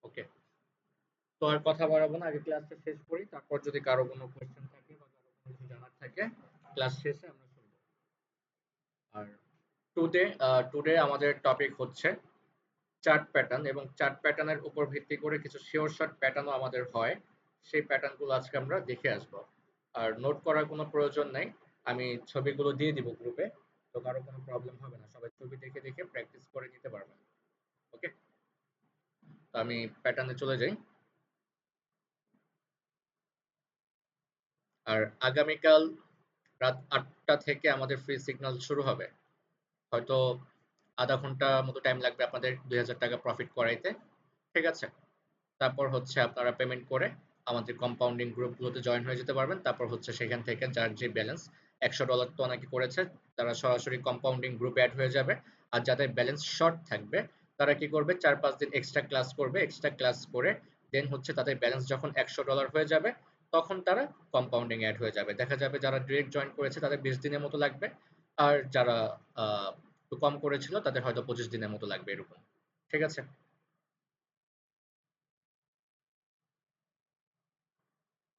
ওকে, তো আর কথা বাড়াবো না, আগে ক্লাসটা শেষ করি, তারপর যদি কারো কোনো কোয়েশ্চেন থাকে বা কারো কোনো কিছু জানার থাকে ক্লাস শেষে আমরা শুনবো। আর টুডে টুডে আমাদের টপিক হচ্ছে চার্ট প্যাটার্ন, এবং চার্ট প্যাটার্নের উপর ভিত্তি করে কিছু শিওর শর্ট প্যাটার্নও আমাদের হয়। সেই প্যাটার্নগুলো আজকে আমরা দেখে আসবো। আর নোট করার কোনো প্রয়োজন নাই, আমি ছবিগুলো দিয়ে দিব গ্রুপে, তো কারো কোনো প্রবলেম হবে না, সবাই ছবি দেখে দেখে প্র্যাকটিস করে নিতে পারবেন। ওকে, তো আমি প্যাটার্নে চলে যাই। আর আগামীকাল রাত ৮টা থেকে আমাদের ফ্রি সিগন্যাল শুরু হবে। হয়তো আধা ঘন্টা মতো টাইম লাগবে আপনাদের ২,০০০ টাকা প্রফিট করাইতে। ঠিক আছে, তারপর হচ্ছে আপনারা পেমেন্ট করে আমাদের কম্পাউন্ডিং গ্রুপগুলোতে জয়েন হয়ে যেতে পারবেন। তারপর হচ্ছে সেখান থেকে যার যে ব্যালেন্স $১০০ তো অনেকে করেছে, তারা সরাসরি কম্পাউন্ডিং গ্রুপে অ্যাড হয়ে যাবে। আর যাদের ব্যালেন্স শর্ট থাকবে তারা কি করবে, ৪-৫ দিন এক্সট্রা ক্লাস করবে, এক্সট্রা ক্লাস করে দেন হচ্ছে তাদের ব্যালেন্স যখন $১০০ হয়ে যাবে তখন তারা কম্পাউন্ডিং অ্যাড হয়ে যাবে। দেখা যাবে যারা ডিরেক্ট জয়েন করেছে তাদের ২০ দিনের মতো লাগবে, আর যারা একটু কম করেছিল তাদের হয়তো ২৫ দিনের মতো লাগবে এরকম। ঠিক আছে,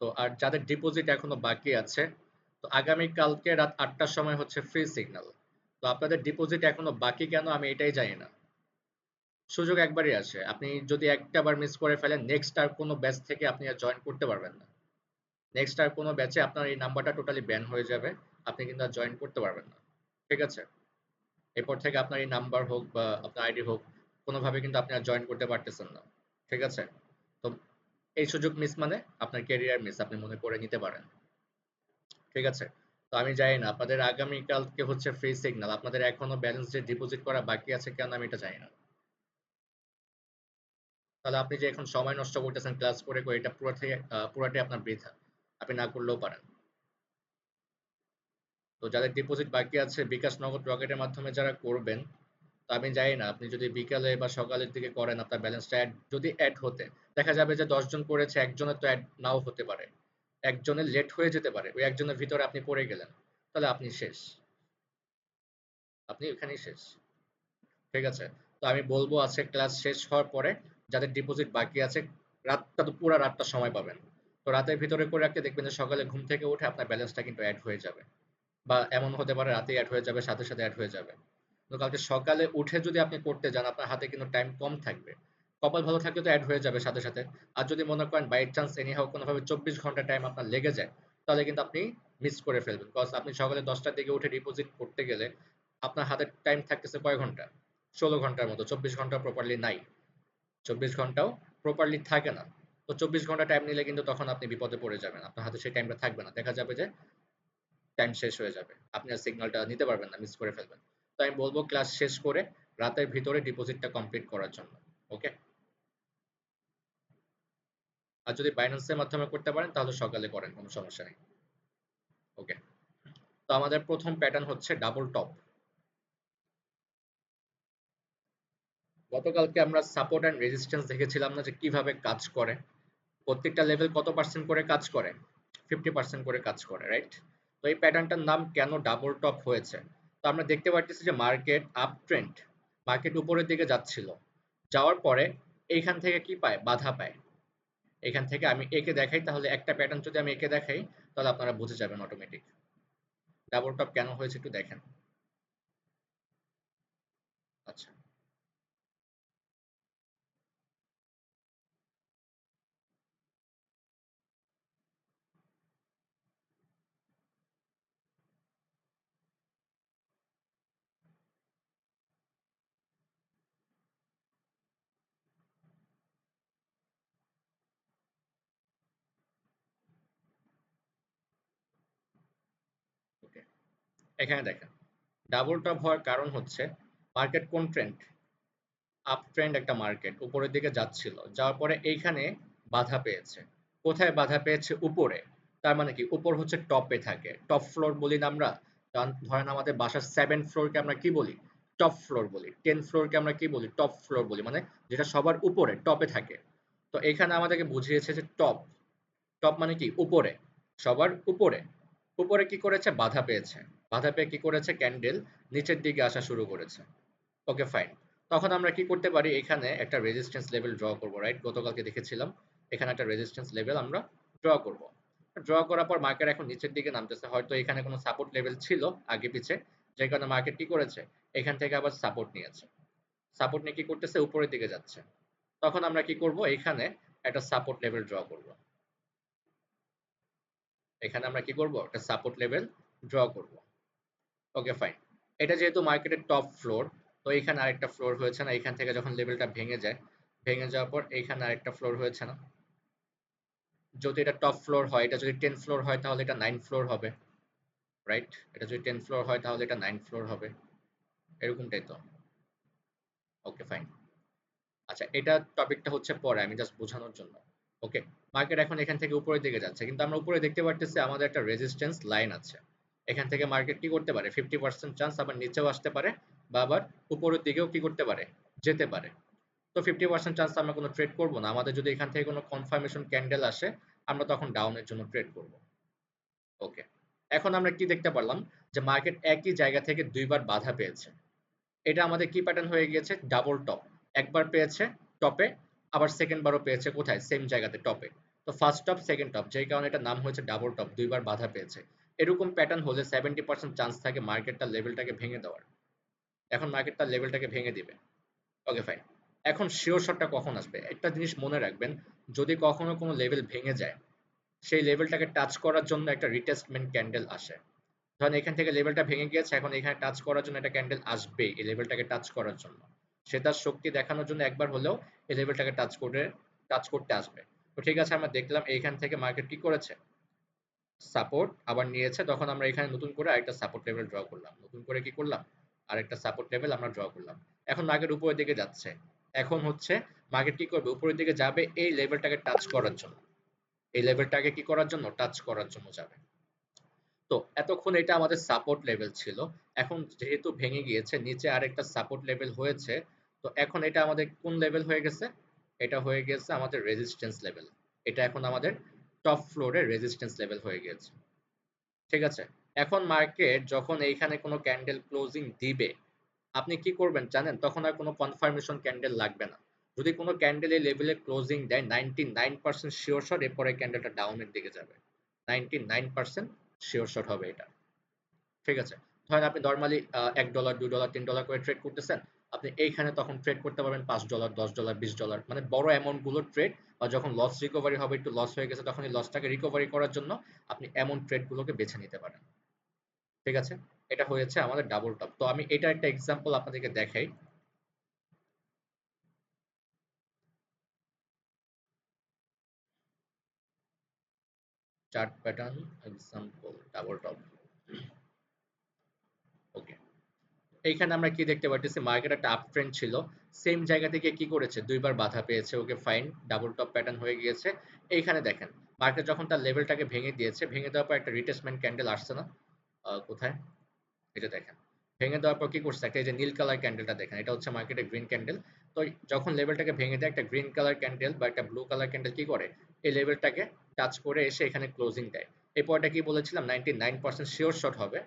তো আর যাদের ডিপোজিট এখনো বাকি আছে, তো আগামী কালকে রাত ৮টার সময় হচ্ছে ফ্রি সিগন্যাল। তো আপনাদের ডিপোজিট এখনো বাকি কেন আমি এটাই জানি না। সুযোগ একবারই আসে, আপনি যদি একটা বার মিস করে ফেলেন নেক্সট আর কোনো ব্যাচ থেকে আপনি আর জয়েন করতে পারবেন না। নেক্সট আর কোনো ব্যাচে আপনার এই নাম্বারটা টোটালি ব্যান হয়ে যাবে, আপনি কিন্তু আর জয়েন করতে পারবেন না। ঠিক আছে, এরপর থেকে আপনার এই নাম্বার হোক বা আপনার আইডি হোক, কোনোভাবে কিন্তু আপনি আর জয়েন করতে পারতেছেন না। ঠিক আছে, তো এই সুযোগ মিস মানে আপনার ক্যারিয়ার মিস আপনি মনে করে নিতে পারেন। ঠিক আছে, তো আমি জানি না আপনাদের আগামীকালকে হচ্ছে ফ্রি সিগন্যাল, আপনাদের এখনো ব্যালেন্স যে ডিপোজিট করা বাকি আছে কেন আমি এটা জানি না। তাহলে আপনি যে এখন সময় নষ্ট করতেছেন ক্লাস করে করে, এটা পুরাটাই আপনার বৃথা, আপনি না করলেও পারেন। তো যাদের ডিপোজিট বাকি আছে বিকাশ নগদ রকেটের মাধ্যমে যারা করবেন, তো আমি জানি না আপনি যদি বিকালে বা সকালের দিকে করেন আপনার ব্যালেন্সটা যদি অ্যাড হতে দেখা যাবে যে ১০ জন করেছে, একজনের তো অ্যাড নাও হতে পারে, একজনের লেট হয়ে যেতে পারে, ওই একজনের ভিতরে আপনি পড়ে গেলেন, তাহলে আপনি শেষ, আপনি ওখানেই শেষ। ঠিক আছে, তো আমি বলবো আজকে ক্লাস শেষ হওয়ার পরে যাদের ডিপোজিট বাকি আছে, রাতটা তো পুরো রাতটা সময় পাবেন, তো রাতের ভিতরে করে রাখতে দেখবেন যে সকালে ঘুম থেকে উঠে আপনার ব্যালেন্সটা কিন্তু অ্যাড হয়ে যাবে, বা এমন হতে পারে রাতে অ্যাড হয়ে যাবে, সাথে সাথে অ্যাড হয়ে যাবে। তো কালকে সকালে উঠে যদি আপনি করতে যান আপনার হাতে কিন্তু টাইম কম থাকবে, কপাল ভালো থাকলে তো অ্যাড হয়ে যাবে সাথে সাথে। আর যদি মনে করেন বাই চান্স এনিহাও কোনোভাবে ২৪ ঘন্টা টাইম আপনার লেগে যায়, তাহলে কিন্তু আপনি মিস করে ফেলবেন, বিকজ আপনি সকালে ১০টার দিকে উঠে ডিপোজিট করতে গেলে আপনার হাতে টাইম থাকতেছে কয় ঘন্টা, ১৬ ঘন্টার মতো, ২৪ ঘন্টা প্রপারলি নাই, ২৪ ঘন্টাও প্রপারলি থাকে না। তো ২৪ ঘন্টা টাইম নিলে কিন্তু তখন আপনি বিপদে পড়ে যাবেন, আপনার হাতে সেই টাইমটা থাকবে না, দেখা যাবে যে টাইম শেষ হয়ে যাবে, আপনি আর সিগন্যালটা নিতে পারবেন না, মিস করে ফেলবেন। তো আমি বলবো ক্লাস শেষ করে রাতের ভিতরে ডিপোজিটটা কমপ্লিট করার জন্য। ওকে, আর যদি বাইন্যান্সের মাধ্যমে করতে পারেন তাহলে সকালে করেন, কোনো সমস্যা নেই। ওকে, তো আমাদের প্রথম প্যাটার্ন হচ্ছে ডাবল টপ। গতকালকে আমরা সাপোর্ট অ্যান্ড রেজিস্ট্যান্স দেখেছিলাম না যে কিভাবে কাজ করে, প্রত্যেকটা লেভেল কত পার্সেন্ট করে কাজ করে, 50% করে কাজ করে, রাইট? তো এই প্যাটার্নটার নাম কেন ডাবল টপ হয়েছে, তো আমরা দেখতে পাচ্ছি যে মার্কেট আপ ট্রেন্ড, মার্কেট উপরের দিকে যাচ্ছিল, যাওয়ার পরে এইখান থেকে কি পায়, বাধা পায়। এখান থেকে আমি একে দেখাই, তাহলে একটা প্যাটার্ন যদি আমি একে দেখাই তাহলে আপনারা বুঝে যাবেন অটোমেটিক ডাবল টপ কেন হয়েছে, একটু দেখেন। আচ্ছা, ওকে, এখানে দেখেন ডাবল টপ হওয়ার কারণ হচ্ছে মার্কেট কোন ট্রেন্ড, আপ ট্রেন্ড, একটা মার্কেট উপরের দিকে যাচ্ছিল, যাওয়ার পরে এইখানে বাধা পেয়েছে। কোথায় বাধা পেয়েছে, উপরে। তার মানে কি উপর হচ্ছে টপে থাকে, টপ ফ্লোর বলি না আমরা, ধরেন আমাদের বাসার 7 ফ্লোরকে আমরা কি বলি, টপ ফ্লোর বলি, 10 ফ্লোরকে আমরা কি বলি, টপ ফ্লোর বলি, মানে যেটা সবার উপরে টপে থাকে। তো এখানে আমাদেরকে বুঝিয়েছে যে টপ, টপ মানে কি উপরে, সবার উপরে। উপরে কি করেছে, বাধা পেয়েছে, বাধা পেয়ে কি করেছে, ক্যান্ডেল নিচের দিকে আসা শুরু করেছে। ওকে ফাইন, তখন আমরা কি করতে পারি, এখানে একটা রেজিস্ট্যান্স লেভেল ড্র করব, রাইট? গতকালকে দেখেছিলাম এখানে একটা রেজিস্ট্যান্স লেভেল আমরা ড্র করব। ড্র করার পর মার্কেট এখন নিচের দিকে নামতেছে, হয়তো এখানে কোনো সাপোর্ট লেভেল ছিল আগে পিছে, যে কারণে মার্কেট কি করেছে, এখান থেকে আবার সাপোর্ট নিয়েছে। সাপোর্ট নিয়ে কি করতেছে, উপরের দিকে যাচ্ছে। তখন আমরা কি করব, এখানে একটা সাপোর্ট লেভেল ড্র করব। এখানে আমরা কি করব, একটা সাপোর্ট লেভেল ড্র করব। ওকে, ফাইন। এটা যেহেতু মার্কেটের টপ ফ্লোর, তো এখানে আরেকটা ফ্লোর হয়েছে না, এখান থেকে যখন লেভেলটা ভেঙে যায়, ভেঙে যাওয়ার পর এইখানে আরেকটা ফ্লোর হয়েছে না। যদি এটা টপ ফ্লোর হয়, এটা যদি 10 ফ্লোর হয় তাহলে এটা 9 ফ্লোর হবে, রাইট? এটা যদি 10 ফ্লোর হয় তাহলে এটা 9 ফ্লোর হবে, এরকমটাই তো। ওকে, ফাইন। আচ্ছা, এটা টপিকটা হচ্ছে পরে, আমি জাস্ট বোঝানোর জন্য। ওকে, মার্কেট এখন এখান থেকে উপরের দিকে যাচ্ছে, কিন্তু আমরা উপরে দেখতে পারতেছি আমাদের একটা রেজিস্ট্যান্স লাইন আছে। এখান থেকে মার্কেট কি করতে পারে, 50% চান্স আবার নিচেও আসতে পারে, বা আবার উপরের দিকেও কি করতে পারে, যেতে পারে। তো 50% চান্স আমরা কোনো ট্রেড করব না। আমাদের যদি এখান থেকে কোনো কনফার্মেশন ক্যান্ডেল আসে, আমরা তখন ডাউনের জন্য ট্রেড করব। ওকে, এখন আমরা কি দেখতে পারলাম, যে মার্কেট একই জায়গা থেকে দুইবার বাধা পেয়েছে। এটা আমাদের কি প্যাটার্ন হয়ে গিয়েছে, ডাবল টপ। একবার পেয়েছে টপে, আবার সেকেন্ড বারও পেয়েছে কোথায়, সেম জায়গাতে, টপে। তো ফার্স্ট টপ সেকেন্ড টপ, যেই কারণে এটা নাম হয়েছে ডাবল টপ, দুইবার বাধা পেয়েছে। এরকম প্যাটার্ন হলে 70% চান্স থাকে মার্কেটটা লেভেলটাকে ভেঙে দেওয়ার। এখন মার্কেটটা লেভেলটাকে ভেঙে দিবে। ওকে, ফাইন। এখন শিওর শটটা কখন আসবে, একটা জিনিস মনে রাখবেন, যদি কখনো কোনো লেভেল ভেঙে যায়, সেই লেভেলটাকে টাচ করার জন্য একটা রিটেস্টমেন্ট ক্যান্ডেল আসে। ধরেন এখান থেকে লেভেলটা ভেঙে গিয়েছে, এখন এখানে টাচ করার জন্য একটা ক্যান্ডেল আসবে এই লেভেলটাকে টাচ করার জন্য। সে তার শক্তি দেখানোর জন্য একবার হলেও এই লেভেলটাকে টাচ করতে আসবে। তো ঠিক আছে, আমরা দেখলাম এইখান থেকে মার্কেট কি করেছে, সাপোর্ট আবার নিয়েছে। তখন আমরা এখানে নতুন করে আরেকটা সাপোর্ট লেভেল ড্র করলাম, নতুন করে কি করলাম, আরেকটা সাপোর্ট লেভেল আমরা ড্র করলাম। এখন মার্কেট উপরের দিকে যাচ্ছে। এখন হচ্ছে মার্কেট কি করবে, উপরের দিকে যাবে এই লেভেলটাকে টাচ করার জন্য। এই লেভেলটাকে কি করার জন্য, টাচ করার জন্য যাবে। তো এতক্ষণ এটা আমাদের সাপোর্ট লেভেল ছিল। এখন যেহেতু ভেঙে গিয়েছে, নিচে আরেকটা সাপোর্ট লেভেল হয়েছে। তো এখন এটা আমাদের কোন লেভেল হয়ে গেছে, এটা হয়ে গেছে আমাদের রেজিস্ট্যান্স লেভেল। এটা এখন আমাদের টপ ফ্লোরে রেজিস্ট্যান্স লেভেল হয়ে গিয়েছে। ঠিক আছে, এখন মার্কেট যখন এইখানে কোনো ক্যান্ডেল ক্লোজিং দিবে, আপনি কি করবেন জানেন, তখন আর কোনো কনফার্মেশন ক্যান্ডেল লাগবে না। যদি কোনো ক্যান্ডেল এই লেভেলে ক্লোজিং দেয়, 99% শিওর শট এরপরে ক্যান্ডেলটা ডাউনের দিকে যাবে। 99% শিওর শট হবে এটা। ঠিক আছে, ধরেন আপনি নরমালি $1 $2 $3 করে ট্রেড করতেছেন, আপনি এইখানে তখন ট্রেড করতে পারবেন $5 $10 $20, মানে বড় অ্যামাউন্ট গুলো ট্রেড। বা যখন লস রিকভারি হবে, একটু লস হয়ে গেছে, তখন এই লসটাকে রিকভারি করার জন্য আপনি এমন ট্রেড গুলোকে বেছে নিতে পারেন। ঠিক আছে, এটা হয়েছে আমাদের ডাবল টপ। তো আমি এটা একটা এক্সাম্পল আপনাদেরকে দেখাই। Chart pattern example double top. Okay, এইখানে আমরা কি দেখতে পাচ্ছি, মার্কেট একটা আপ ট্রেন্ড ছিল, সেম জায়গা থেকে কি করেছে, দুইবার বাধা পেয়েছে। ওকে, ফাইন, ডাবল টপ প্যাটার্ন হয়ে গিয়েছে। এইখানে দেখেন, মার্কেট যখন তার লেভেলটাকে ভেঙে দিয়েছে, ভেঙে দেওয়ার পর একটা রিটেসমেন্ট ক্যান্ডেল আসছে না, কোথায়, এটা দেখেন। ভেঙে দেওয়ার পর কি করছে, একটা এই যে নীল কালার ক্যান্ডেলটা দেখেন, এটা হচ্ছে মার্কেটের গ্রিন ক্যান্ডেল। তো যখন লেভেলটাকে ভেঙে দেয়, একটা গ্রিন কালার ক্যান্ডেল বা একটা ব্লু কালার ক্যান্ডেল কি করে, এই লেভেলটাকে টাচ করে এসে এখানে ক্লোজিং দেয়। এই পয়েন্টটা কি বলেছিলাম, 99% শিওর শট হবে।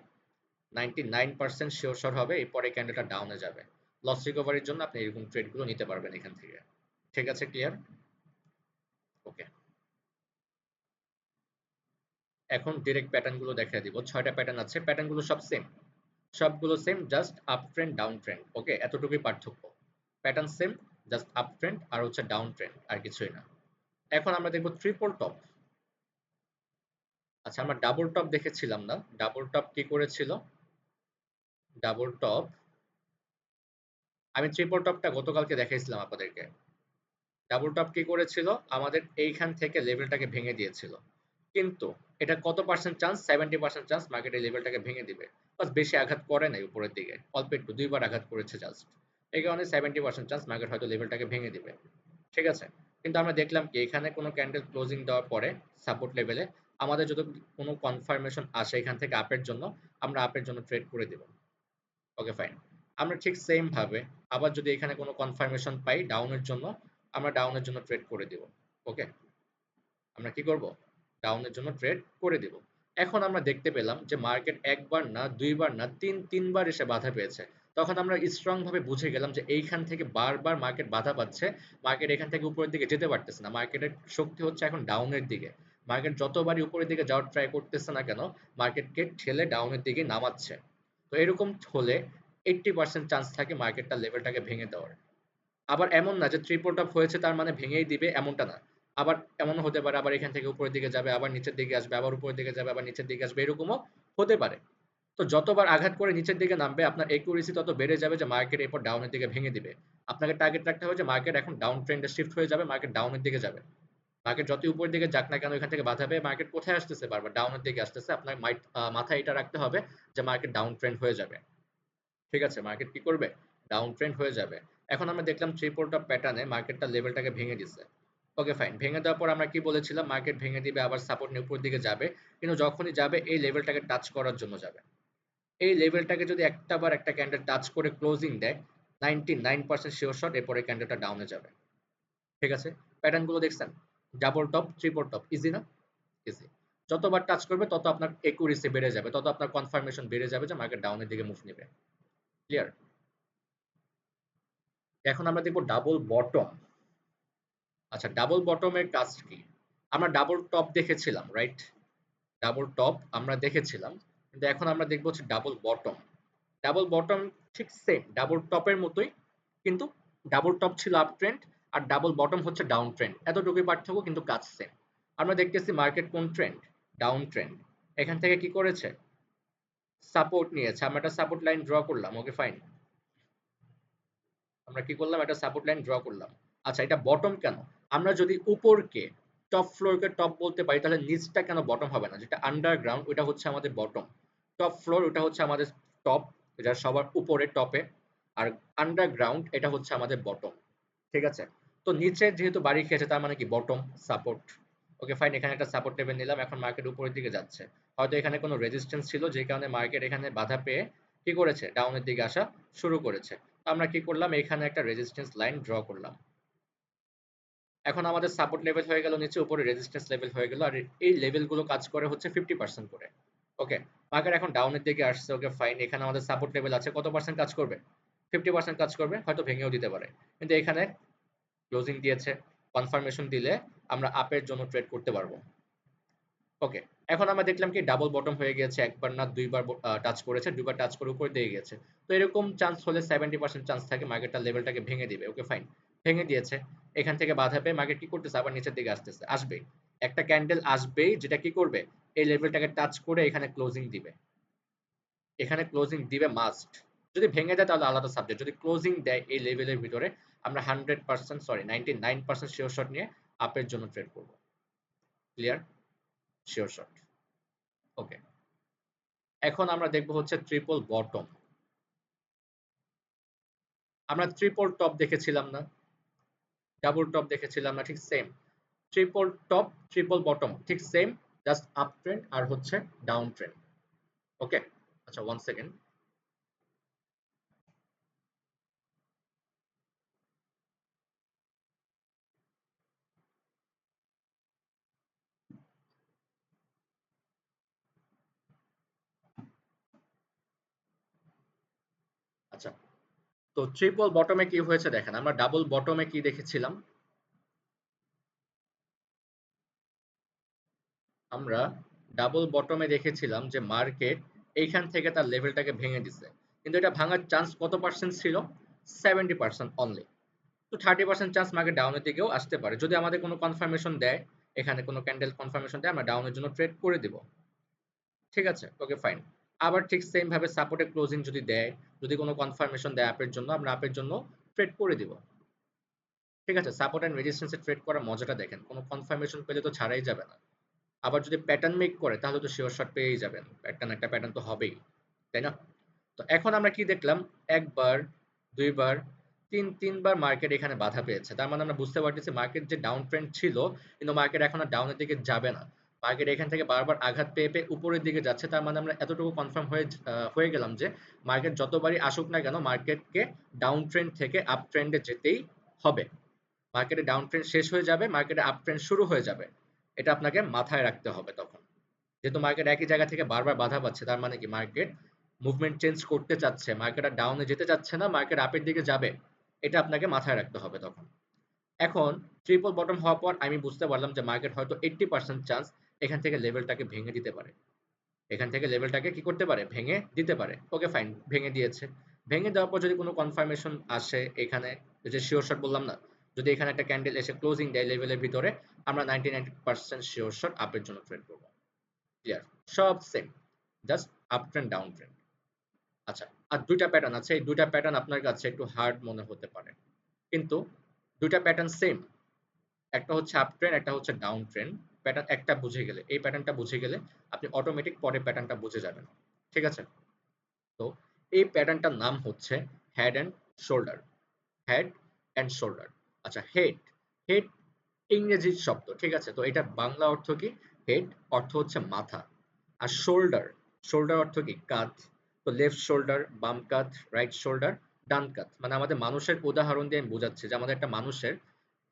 99% শিওর শট হবে, এরপরে ক্যান্ডেলটা ডাউনে যাবে। লস রিকভারির জন্য আপনি এরকম ট্রেড গুলো নিতে পারবেন এখান থেকে। ঠিক আছে, ক্লিয়ার? ওকে, এখন ডিরেক্ট প্যাটার্ন গুলো দেখিয়ে দিব। 6টা প্যাটার্ন আছে, প্যাটার্ন গুলো সব সেম, সবগুলো same, just up trend down trend. Okay, এতটুকুই পার্থক্য। Pattern same, just up trend আর হচ্ছে ডাউন ট্রেন্ড, আর কিছুই না। এখন আমরা দেখবো ট্রিপল টপ। আচ্ছা, আমরা ডাবল টপ দেখেছিলাম না, ডাবল টপ কি করেছিল, ডাবল টপ, আমি ট্রিপল টপটা গতকালকে দেখাইছিলাম আপনাদেরকে। ডাবল টপ কি করেছিল, আমাদের এইখান থেকে লেভেলটাকে ভেঙে দিয়েছিল। কিন্তু এটা কত পার্সেন্ট চান্স, 70% চান্স মার্কেট এই লেভেলটাকে ভেঙে দিবে। বাস বেশি আঘাত করে নাই উপরের দিকে, অল্প একটু, দুইবার আঘাত করেছে জাস্ট। এই কারণে 70% চান্স মার্কেট হয়তো লেভেলটাকে ভেঙে দিবে। ঠিক আছে, কিন্তু আমরা দেখলাম কি, এখানে কোনো ক্যান্ডেল ক্লোজিং দেওয়ার পরে সাপোর্ট লেভেলে আমাদের যদি কোনো কনফার্মেশন আসে এখান থেকে আপের জন্য, আমরা আপের জন্য ট্রেড করে দেব। ওকে, ফাইন। আমরা ঠিক সেম ভাবে আবার যদি এখানে কোনো কনফার্মেশন পাই ডাউনের জন্য, আমরা ডাউনের জন্য ট্রেড করে দিব। ওকে, আমরা কি করব, ডাউনের জন্য ট্রেড করে দিব। এখন আমরা দেখতে পেলাম যে মার্কেট একবার না, দুইবার না, তিনবার এসে বাধা পেয়েছে। তখন আমরা স্ট্রং ভাবে বুঝে গেলাম যে এইখান থেকে বারবার মার্কেট বাধা পাচ্ছে, মার্কেট এখান থেকে উপরের দিকে যেতে পারতেছে না, মার্কেটের শক্তি হচ্ছে এখন ডাউনের দিকে। মার্কেট যতবারই উপরের দিকে যাওয়ার ট্রাই করতেছে না কেন, মার্কেটকে ঠেলে ডাউনের দিকে নামাচ্ছে। তো এরকম হলে 80% চান্স থাকে মার্কেটটা লেভেলটাকে ভেঙে দেওয়ার। আবার এমন না যে ট্রিপল টপ হয়েছে তার মানে ভেঙেই দিবে, এমনটা না। আবার এমনও হতে পারে আবার এখান থেকে উপরের দিকে যাবে, আবার নিচের দিকে আসবে, আবার উপরের দিকে যাবে, আবার নিচের দিকে আসবে, এরকমও হতে পারে। তো যতবার আঘাত করে নিচের দিকে নামবে আপনার একুরেসি তত বেড়ে যাবে যে মার্কেট এরপর ডাউনের দিকে ভেঙে দিবে। আপনাকে টার্গেট রাখতে হবে যে মার্কেট এখন ডাউন ট্রেন্ডে শিফট হয়ে যাবে, মার্কেট ডাউনের দিকে যাবে। মার্কেট যতই উপরের দিকে যাক না কেন এখান থেকে বাধা পেয়ে মার্কেট কোথায় আসতেছে, বারবার ডাউনের দিকে আসতেছে। আপনার মাথায় এটা রাখতে হবে যে মার্কেট ডাউন ট্রেন্ড হয়ে যাবে। ঠিক আছে, মার্কেট কি করবে, ডাউন ট্রেন্ড হয়ে যাবে। এখন আমরা দেখলাম ট্রিপল টপ প্যাটার্নে মার্কেটটা লেভেলটাকে ভেঙে দিচ্ছে। ওকে ফাইন, ভেঙে দেওয়ার পর আমরা কি বলেছিলাম, মার্কেট ভেঙে দিবে আবার সাপোর্ট নিয়ে উপরের দিকে যাবে। কিন্তু যখনই যাবে এই লেভেলটাকে টাচ করার জন্য যাবে। এই লেভেলটাকে যদি একটা বার একটা ক্যান্ডেল টাচ করে ক্লোজিং দেয়, 99% শিওর শট এরপরে ক্যান্ডেলটা ডাউনে যাবে। ঠিক আছে, প্যাটার্ন গুলো দেখছেন, double top triple top, easy না? ইজি। যতবার টাচ করবে তত আপনার একুরেসি বেড়ে যাবে, তত আপনার কনফার্মেশন বেড়ে যাবে যে মার্কেট ডাউনের দিকে মুভ নেবে। ক্লিয়ার? এখন আমরা দেখবো ডাবল বটম। আচ্ছা, ডাবল বটমের কাজ কি? আমরা ডাবল টপ দেখেছিলাম, রাইট? ডাবল টপ আমরা দেখেছিলাম, কিন্তু এখন আমরা দেখবো হচ্ছে ডাবল বটম। ডাবল বটম ঠিক সেম ডাবল টপের মতোই, কিন্তু ডাবল টপ ছিল আপ ট্রেন্ড আর ডাবল বটম হচ্ছে ডাউন ট্রেন্ড, এতটুকুই পার্থক্য, কিন্তু কাজ সেম। আমরা দেখতেছি মার্কেট কোন ট্রেন্ড, ডাউন ট্রেন্ড। এখান থেকে কি করেছে, সাপোর্ট নিয়েছে, আমরা একটা সাপোর্ট লাইন ড্র করলাম। ওকে ফাইন, আমরা কি করলাম, একটা সাপোর্ট লাইন ড্র করলাম। আচ্ছা, এটা বটম কেন? আমরা যদি উপরকে টপ ফ্লোরকে টপ বলতে পারি তাহলে নিচটা কেন বটম হবে না? যেটা আন্ডারগ্রাউন্ড ওটা হচ্ছে আমাদের বটম, টপ ফ্লোর ওটা হচ্ছে আমাদের টপ, এটা সবার উপরে টপে, আর আন্ডারগ্রাউন্ড এটা হচ্ছে আমাদের বটম। ঠিক আছে, তো নিচে যেহেতু বাড়ি খেয়েছে তার মানে কি বটম, সাপোর্ট। ওকে ফাইন, এখানে একটা সাপোর্ট লেভেল নিলাম, এখন মার্কেট উপরের দিকে যাচ্ছে। হয়তো এখানে কোনো রেজিস্ট্যান্স ছিল যে কারণে মার্কেট এখানে বাধা পেয়ে কি করেছে, ডাউনের দিকে আসা শুরু করেছে। আমরা কি করলাম, এখানে একটা রেজিস্ট্যান্স লাইন ড্র করলাম। এখন আমাদের সাপোর্ট লেভেল হয়ে গেল নিচে, উপরে রেজিস্ট্যান্স লেভেল হয়ে গেল, আর এই লেভেলগুলো কাজ করে হচ্ছে 50% করে। ওকে, মার্কেট এখন ডাউনের দিকে আসছে। ওকে ফাইন, এখানে আমাদের সাপোর্ট লেভেল আছে, কত পার্সেন্ট কাজ করবে, 50% কাজ করবে, হয়তো ভেঙেও দিতে পারে। কিন্তু এখানে ক্লোজিং দিয়েছে, কনফার্মেশন দিলে আমরা আপের জন্য ট্রেড করতে পারবো। ওকে, এখন আমরা দেখলাম কি ডাবল বটম হয়ে গেছে, একবার না দুইবার টাচ করেছে, দুইবার টাচ করে উপরে দিয়ে গেছে। তো এরকম চান্স হলে 70% চান্স থাকে মার্কেটটা লেভেলটাকে ভেঙে দিবে। ওকে ফাইন, ভেঙে দিয়েছে। এখান থেকে বাধা পেয়ে মার্কেট কি করতেছে, আবার নিচের দিকে আসতেছে, আসবেই একটা ক্যান্ডেল আসবেই যেটা কি করবে, এই লেভেলটাকে টাচ করে এখানে ক্লোজিং দিবে, এখানে ক্লোজিং দিবে মাস্ট। যদি ভেঙে দেয় তাহলে আলাদা সাবজেক্ট, যদি ক্লোজিং দেয় এই লেভেলের ভিতরে আমরা 100% সরি 99% শিওর শট নিয়ে আপের জন্য ট্রেড করব। ক্লিয়ার? Sure shot. ওকে, এখন আমরা দেখব হচ্ছে ট্রিপল বটম। আমরা ট্রিপল টপ দেখেছিলাম না, ডাবল টপ দেখেছিলাম না, ঠিক same triple top triple bottom ঠিক সেম, জাস্ট আপ ট্রেন্ড আর হচ্ছে ডাউন ট্রেন্ড। ওকে, আচ্ছা ওয়ান সেকেন্ড। আচ্ছা, তো ট্রিপল বটমে কি হয়েছে দেখেন, আমরা ডাবল বটমে কি দেখেছিলাম, আমরা ডাবল বটমে দেখেছিলাম যে মার্কেট এইখান থেকে তার লেভেলটাকে ভেঙে দিছে, কিন্তু এটা ভাঙার চান্স কত পার্সেন্ট ছিল, 70% অনলি। তো 30% চান্স মার্কেট ডাউনের দিকেও আসতে পারে যদি আমাদের কোনো কনফার্মেশন দেয়, এখানে কোনো ক্যান্ডেল কনফার্মেশন দেয়, আমরা ডাউনের জন্য ট্রেড করে দিব। ঠিক আছে, ওকে ফাইন। আবার ঠিক সেম ভাবে সাপোর্টে ক্লোজিং যদি দেয়, যদি কোনো কনফার্মেশন দেয় আপের জন্য, আমরা আপের জন্য ট্রেড করে দিব। ঠিক আছে, সাপোর্ট এন্ড রেজিস্ট্যান্সে ট্রেড করার মজাটা দেখেন, কোনো কনফার্মেশন পেলে তো ছাড়াই যাবে না। আবার যদি প্যাটার্ন মেক করে তাহলে তো শিওর শট পেয়েই যাবেন, প্যাটার্ন একটা প্যাটার্ন তো হবেই, তাই না? তো এখন আমরা কি দেখলাম, একবার, দুইবার, তিনবার মার্কেট এখানে বাধা পেয়েছে। তার মানে আমরা বুঝতে পারতেছি মার্কেট যে ডাউন ট্রেন্ড ছিল, কিন্তু মার্কেট এখন আর ডাউনের দিকে যাবে না। মার্কেট এখান থেকে বারবার আঘাত পেয়ে পেয়ে উপরের দিকে যাচ্ছে। তার মানে আমরা এতটুকু কনফার্ম হয়ে গেলাম যে মার্কেট যতবারই আসুক না কেন মার্কেটকে ডাউন ট্রেন্ড থেকে আপ ট্রেন্ডে যেতেই হবে। মার্কেটে ডাউন ট্রেন্ড শেষ হয়ে যাবে, মার্কেটে আপ ট্রেন্ড শুরু হয়ে যাবে। এটা আপনাকে মাথায় রাখতে হবে তখন। যেহেতু মার্কেট একই জায়গা থেকে বারবার বাধা পাচ্ছে তার মানে কি মার্কেট মুভমেন্ট চেঞ্জ করতে চাচ্ছে, মার্কেট আর ডাউনে যেতে চাচ্ছে না, মার্কেট আপের দিকে যাবে, এটা আপনাকে মাথায় রাখতে হবে তখন। এখন ট্রিপল বটম হওয়ার পর আমি বুঝতে পারলাম যে মার্কেট হয়তো 80% চান্স এখান থেকে লেভেলটাকে ভেঙে দিতে পারে, এখান থেকে লেভেলটাকে কি করতে পারে, ভেঙে দিতে পারে। ওকে ফাইন, ভেঙে দিয়েছে। ভেঙে দেওয়ার পর যদি কোনো কনফার্মেশন আসে এখানে, যে শিওর শট বললাম না, যদি এখানে একটা ক্যান্ডেল এসে ক্লোজিং দেয় লেভেলের ভিতরে, আমরা 99% শিওর শট আপের জন্য ট্রেড করবো। ক্লিয়ার? সব same, just up trend down trend. আচ্ছা, আর দুইটা প্যাটার্ন আছে, এই দুইটা প্যাটার্ন আপনার কাছে একটু হার্ড মনে হতে পারে, কিন্তু দুইটা প্যাটার্ন সেম। একটা হচ্ছে আপ ট্রেন্ড, একটা হচ্ছে ডাউন ট্রেন্ড। প্যাটার্ন একটা বুঝে গেলে, এই প্যাটার্নটা বুঝে গেলে আপনি অটোমেটিক পরের প্যাটার্নটা বুঝে যাবেন। ঠিক আছে? তো এই প্যাটার্নটার নাম হচ্ছে head and shoulder. Head and shoulder. আচ্ছা, হেড, হেড ইংরেজি শব্দ, ঠিক আছে? তো এটা বাংলা অর্থ কি? হেড অর্থ হচ্ছে মাথা। আর শোল্ডার, শোল্ডার অর্থ কি? কাঁধ। তো লেফট শোল্ডার, বাম কাঁধ, রাইট শোল্ডার, ডান কাঁধ। মানে আমাদের মানুষের উদাহরণ দিয়ে আমি বোঝাচ্ছি যে আমাদের একটা মানুষের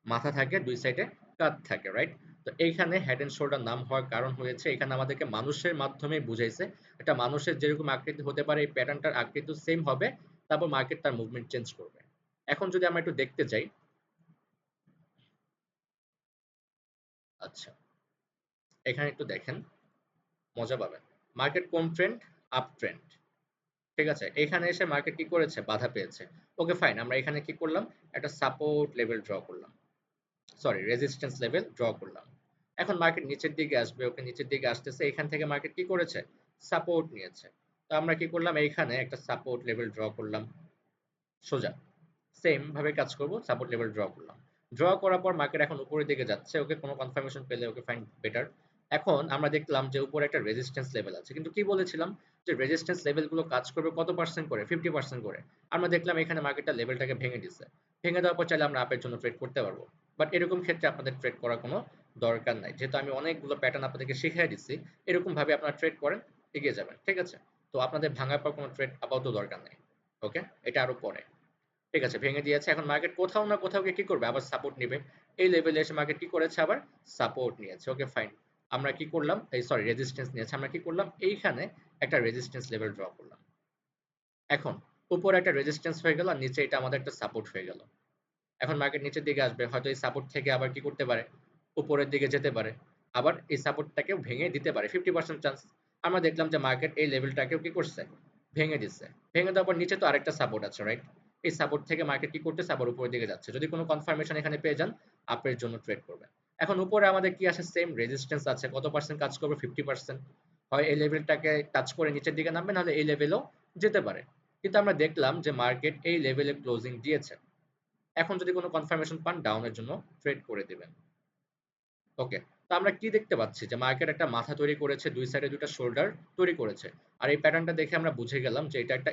মাথা থাকে, দুই সাইডে কাঁধ থাকে, রাইট? তো এইখানে হেড এন্ড শোল্ডার নাম হওয়ার কারণ হয়েছে এখানে আমাদেরকে মানুষের মাধ্যমে বুঝাইছে একটা মানুষের যেরকম আকৃতি হতে পারে এই প্যাটার্নটার আকৃতি সেম হবে, তারপর মার্কেট তার মুভমেন্ট চেঞ্জ করবে। এখন যদি আমরা একটু দেখতে যাই, আচ্ছা এখানে একটু দেখেন, মজা পাবেন। মার্কেট কোন ট্রেন্ড? Up trend. ঠিক আছে, এখানে এসে মার্কেট কি করেছে? বাধা পেয়েছে। ওকে ফাইন, আমরা এখানে কি করলাম? একটা সাপোর্ট লেভেল ড্র করলাম, সরি রেজিস্ট্যান্স লেভেল ড্র করলাম। এখন মার্কেট নিচের দিকে আসবে, ওকে নিচের দিকে আসতেছে, এখান থেকে মার্কেট কি করেছে? সাপোর্ট নিয়েছে। তো আমরা কি করলাম? এইখানে একটা সাপোর্ট লেভেল ড্র করলাম, সোজা সেম ভাবে কাজ করব, সাপোর্ট লেভেল ড্র করলাম। ড্র করার পর মার্কেট এখন উপরের দিকে যাচ্ছে, ওকে কোনো কনফার্মেশন পেলে ওকে ফাইন, বেটার। এখন আমরা দেখলাম যে উপরে একটা রেজিস্ট্যান্স লেভেল আছে, কিন্তু কি বলেছিলাম যে রেজিস্ট্যান্স লেভেলগুলো কাজ করবে কত পার্সেন্ট করে? 50% করে। আমরা দেখলাম এখানে মার্কেটটা লেভেলটাকে ভেঙে দিচ্ছে। ভেঙে দেওয়ার পর চাইলে আমরা আপের জন্য ট্রেড করতে পারবো, বাট এরকম ক্ষেত্রে আপনাদের ট্রেড করার কোনো দরকার নাই, যেহেতু আমি অনেকগুলো প্যাটার্ন আপনাদেরকে শিখিয়ে দিচ্ছি। এরকম ভাবে আপনারা ট্রেড করেন, এগিয়ে যাবেন, ঠিক আছে? তো আপনাদের ভাঙার পর কোনো ট্রেড আপাতত দরকার নেই। ওকে, এটা আরো পরে। ঠিক আছে, ভেঙে দিয়েছে। এখন মার্কেট কোথাও না কোথাও গিয়ে কি করবে? আবার সাপোর্ট নিবে। এই লেভেলে এসে মার্কেট কি করেছে? আবার সাপোর্ট নিয়েছে। Okay fine. আমরা কি করলাম? এই সরি রেজিস্ট্যান্স নিয়েছে। আমরা কি করলাম? এইখানে একটা রেজিস্ট্যান্স লেভেল ড্র করলাম। এখন উপরে একটা রেজিস্ট্যান্স হয়ে গেল, আর নিচে এটা আমাদের একটা সাপোর্ট হয়ে গেল। এখন মার্কেট নিচের দিকে আসবে, হয়তো এই সাপোর্ট থেকে আবার কি করতে পারে? উপরের দিকে যেতে পারে। আবার এই সাপোর্টটাকেও ভেঙে দিতে পারে, 50% চান্স। আমরা দেখলাম যে মার্কেট এই লেভেলটাকেও কি করছে? ভেঙে দিচ্ছে। ভেঙে দেওয়ার পর নিচে তো আরেকটা সাপোর্ট আছে, রাইট? এই সাপোর্ট থেকে মার্কেট কি করতেছে? আবার উপরের দিকে যাচ্ছে। যদি কোনো কনফার্মেশন এখানে পেয়ে যান, আপের জন্য ট্রেড করবেন। এখন উপরে আমাদের কি আছে? সেম রেজিস্ট্যান্স আছে। কত পার্সেন্ট কাজ করবে? 50%। হয় এই লেভেলটাকে টাচ করে নিচের দিকে নামবে, নাহলে এই লেভেলেও যেতে পারে। কিন্তু আমরা দেখলাম যে মার্কেট এই লেভেলে ক্লোজিং দিয়েছে। এখন যদি কোনো কনফার্মেশন পান, ডাউনের জন্য ট্রেড করে দিবেন। ওকে, তো আমরা কি দেখতে পাচ্ছি? যে মার্কেট একটা মাথা তৈরি করেছে, দুই সাইডে দুইটা শোল্ডার তৈরি করেছে। আর এই প্যাটার্নটা দেখে আমরা বুঝে গেলাম যে এটা একটা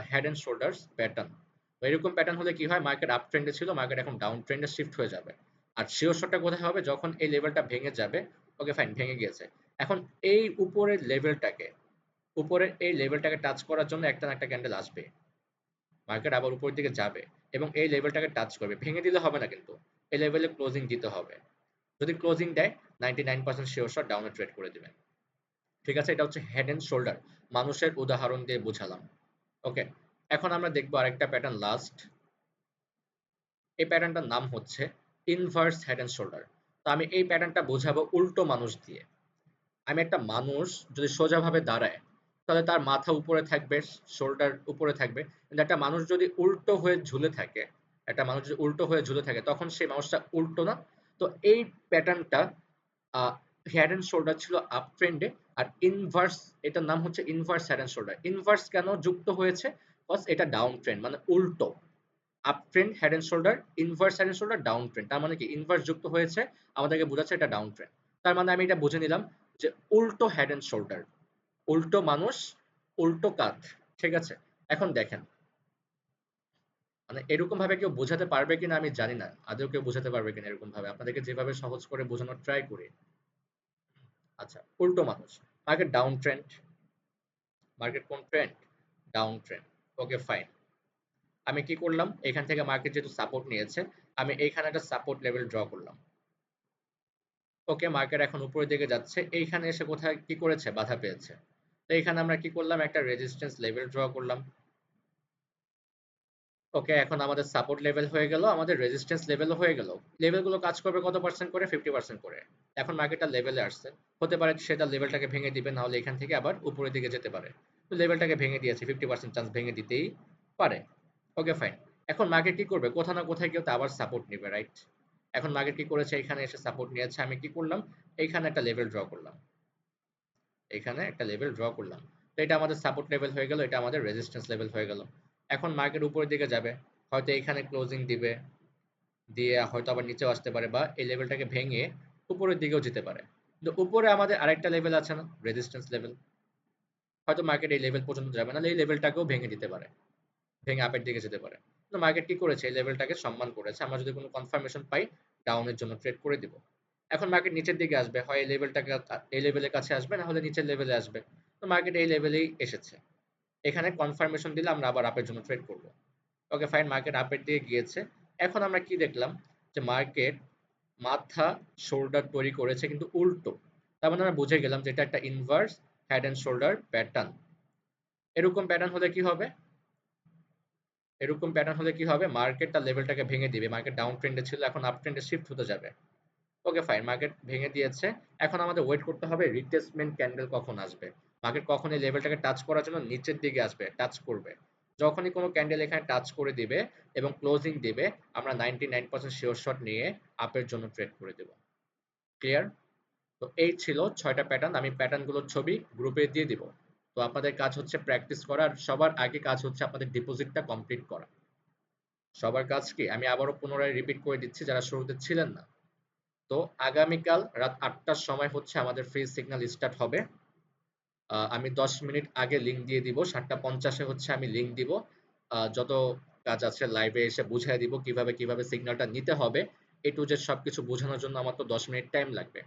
হেড এন্ড শোল্ডার্স প্যাটার্ন। তো এরকম প্যাটার্ন হলে কি হয়? মার্কেট আপ ট্রেন্ডে ছিল, মার্কেট এখন ডাউন ট্রেন্ডে শিফট হয়ে যাবে। আর শিওর শটটা কোথায় হবে? যখন এই লেভেলটা ভেঙে যাবে। ওকে ফাইন, ভেঙে গিয়েছে। এখন এই উপরের লেভেলটাকে, উপরের এই লেভেলটাকে টাচ করার জন্য একটা না একটা ক্যান্ডেল আসবে, মার্কেট আবার উপরের দিকে যাবে এবং এই লেভেলটাকে টাচ করবে। ভেঙে দিলে হবে না, কিন্তু এই লেভেলে ক্লোজিং দিতে হবে। যদি ক্লোজিং দেয়, 99% শিওর শট ডাউনে ট্রেড করে দিবেন। ঠিক আছে, এটা হচ্ছে হেড এন্ড শোল্ডার, মানুষের উদাহরণ দিয়ে বোঝালাম। ওকে, এখন আমরা দেখবো আরেকটা প্যাটার্ন লাস্ট। এই প্যাটার্নটার নাম হচ্ছে ইনভার্স হেড এন্ড শোল্ডার। তো আমি এই প্যাটার্নটা বোঝাবো উল্টো মানুষ দিয়ে। আমি একটা মানুষ যদি সোজাভাবে দাঁড়ায়, তাহলে তার মাথা উপরে থাকবে, শোল্ডার উপরে থাকবে। কিন্তু একটা মানুষ যদি উল্টো হয়ে ঝুলে থাকে, একটা মানুষ যদি উল্টো হয়ে ঝুলে থাকে, তখন সেই মানুষটা উল্টো না। তো এই প্যাটার্নটা হেড এন্ড শোল্ডার ছিল আপ ট্রেন্ডে, আর ইনভার্স, এটার নাম হচ্ছে inverse head and shoulder. Inverse কেন যুক্ত হয়েছে? বিকজ এটা ডাউন ট্রেন্ড, মানে উল্টো। Up trend head and shoulder, inverse head and shoulder down trend. তার মানে কি? ইনভার্স যুক্ত হয়েছে, আমাদেরকে বোঝাচ্ছে এটা ডাউন ট্রেন্ড। তার মানে আমি এটা বুঝে নিলাম যে উল্টো হেড এন্ড শোল্ডার, উল্টো মানুষ, উল্টো কাঁধ। ঠিক আছে, এখন দেখেন, মানে এরকম ভাবে কেউ বোঝাতে পারবে কিনা আমি জানি না, আদৌ কেউ বোঝাতে পারবে কিনা এরকম ভাবে, আপনাদেরকে যেভাবে সহজ করে বোঝানোর ট্রাই করি। আচ্ছা, উল্টো মানুষ, মার্কেট ডাউন ট্রেন্ড, মার্কেট কোন trend? Down trend. Okay fine, আমি কি করলাম? এখান থেকে মার্কেট যেহেতু সাপোর্ট নিয়েছে, আমি এইখানে একটা সাপোর্ট লেভেল ড্র করলাম। ওকে, মার্কেট এখন উপরের দিকে যাচ্ছে, এইখানে এসে কোথায় কি করেছে? বাধা পেয়েছে। তো এখানে আমরা কি করলাম, একটা রেজিস্ট্যান্স লেভেল ড্র করলাম। ওকে, এখন আমাদের সাপোর্ট লেভেল হয়ে গেল, আমাদের রেজিস্ট্যান্স লেভেলও হয়ে গেল। লেভেলগুলো কাজ করবে কত পার্সেন্ট করে? 50% করে। এখন মার্কেটটা লেভেলে আসছে, হতে পারে সেটা লেভেলটাকে ভেঙে দিবে, না হলে এখান থেকে আবার উপরের দিকে যেতে পারে। তো লেভেলটাকে ভেঙে দিয়েছে, 50% চান্স ভেঙে দিতেই পারে। Okay fine. এখন মার্কেট কি করবে? কোথাও না কোথায় গিয়ে তো আবার সাপোর্ট নিবে, রাইট? এখন মার্কেট কি করেছে? এখানে এসে সাপোর্ট নিয়েছে, আমি কি করলাম, এইখানে একটা লেভেল ড্র করলাম, এখানে একটা লেভেল ড্র করলাম। তো এটা আমাদের সাপোর্ট লেভেল হয়ে গেল, এটা আমাদের রেজিস্ট্যান্স লেভেল হয়ে গেল। এখন মার্কেট উপরের দিকে যাবে, হয়তো এখানে ক্লোজিং দিবে, দিয়ে হয়তো আবার নিচেও আসতে পারে, বা এই লেভেলটাকে ভেঙে উপরের দিকেও যেতে পারে। কিন্তু উপরে আমাদের আরেকটা লেভেল আছে না, রেজিস্ট্যান্স লেভেল? হয়তো মার্কেট এই লেভেল পর্যন্ত যাবে না, এই লেভেলটাকেও ভেঙে দিতে পারে, ভেঙে আপের দিকে যেতে পারে। তো মার্কেট কি করেছে? এই লেভেলটাকে সম্মান করেছে। আমরা যদি কোনো কনফার্মেশন পাই, ডাউনের জন্য ট্রেড করে দিব। এখন মার্কেট নিচের দিকে আসবে, হয় এই লেভেলটাকে, এই লেভেলের কাছে আসবে, না হলে নিচের লেভেলে আসবে। তো মার্কেট এই লেভেলেই এসেছে, এখানে কনফার্মেশন দিলে আমরা আবার আপের জন্য ট্রেড করব। ওকে ফাইন, মার্কেট আপের দিকে গিয়েছে। এখন আমরা কি দেখলাম, যে মার্কেট মাথা শোল্ডার তৈরি করেছে কিন্তু উল্টো। তার মানে আমরা বুঝে গেলাম যে এটা একটা inverse head and shoulder pattern. এরকম প্যাটার্ন হলে কি হবে? এরকম প্যাটার্ন হলে কি হবে? মার্কেট তার লেভেলটাকে ভেঙে দিবে। মার্কেট ডাউন ট্রেন্ডে ছিল, এখন আপ ট্রেন্ডে শিফট হতে যাবে। ওকে ফাইন, মার্কেট ভেঙে দিয়েছে। এখন আমাদের ওয়েট করতে হবে রিট্রেসমেন্ট ক্যান্ডেল কখন আসবে। মার্কেট কখন এই লেভেলটাকে টাচ করার জন্য নিচের দিকে আসবে, টাচ করবে। যখনই কোনো ক্যান্ডেল এখানে টাচ করে দিবে এবং ক্লোজিং দিবে, আমরা 99% শিওর শট নিয়ে আপের জন্য ট্রেড করে দেব। ক্লিয়ার? তো এই ছিল 6টা প্যাটার্ন। আমি প্যাটার্নগুলোর ছবি গ্রুপে দিয়ে দিব। তো আপনাদের কাজ হচ্ছে প্র্যাকটিস করা, আর সবার আগে কাজ হচ্ছে আপনাদের ডিপোজিটটা কমপ্লিট করা। সবার কাজ কি আমি আবারও পুনরায় রিপিট করে দিচ্ছি যারা শুরুতে ছিলেন না। তো আগামীকাল রাত ৮টার সময় হচ্ছে আমাদের ফ্রি সিগন্যাল স্টার্ট হবে। আমি ১০ মিনিট আগে লিঙ্ক দিয়ে দিব, ৭টা ৫০-এ হচ্ছে আমি লিঙ্ক দিব। যত কাজ আছে লাইভে এসে বুঝাই দিব কিভাবে কিভাবে সিগন্যালটা নিতে হবে। এ টু জেড সবকিছু বোঝানোর জন্য আমার তো ১০ মিনিট টাইম লাগবে।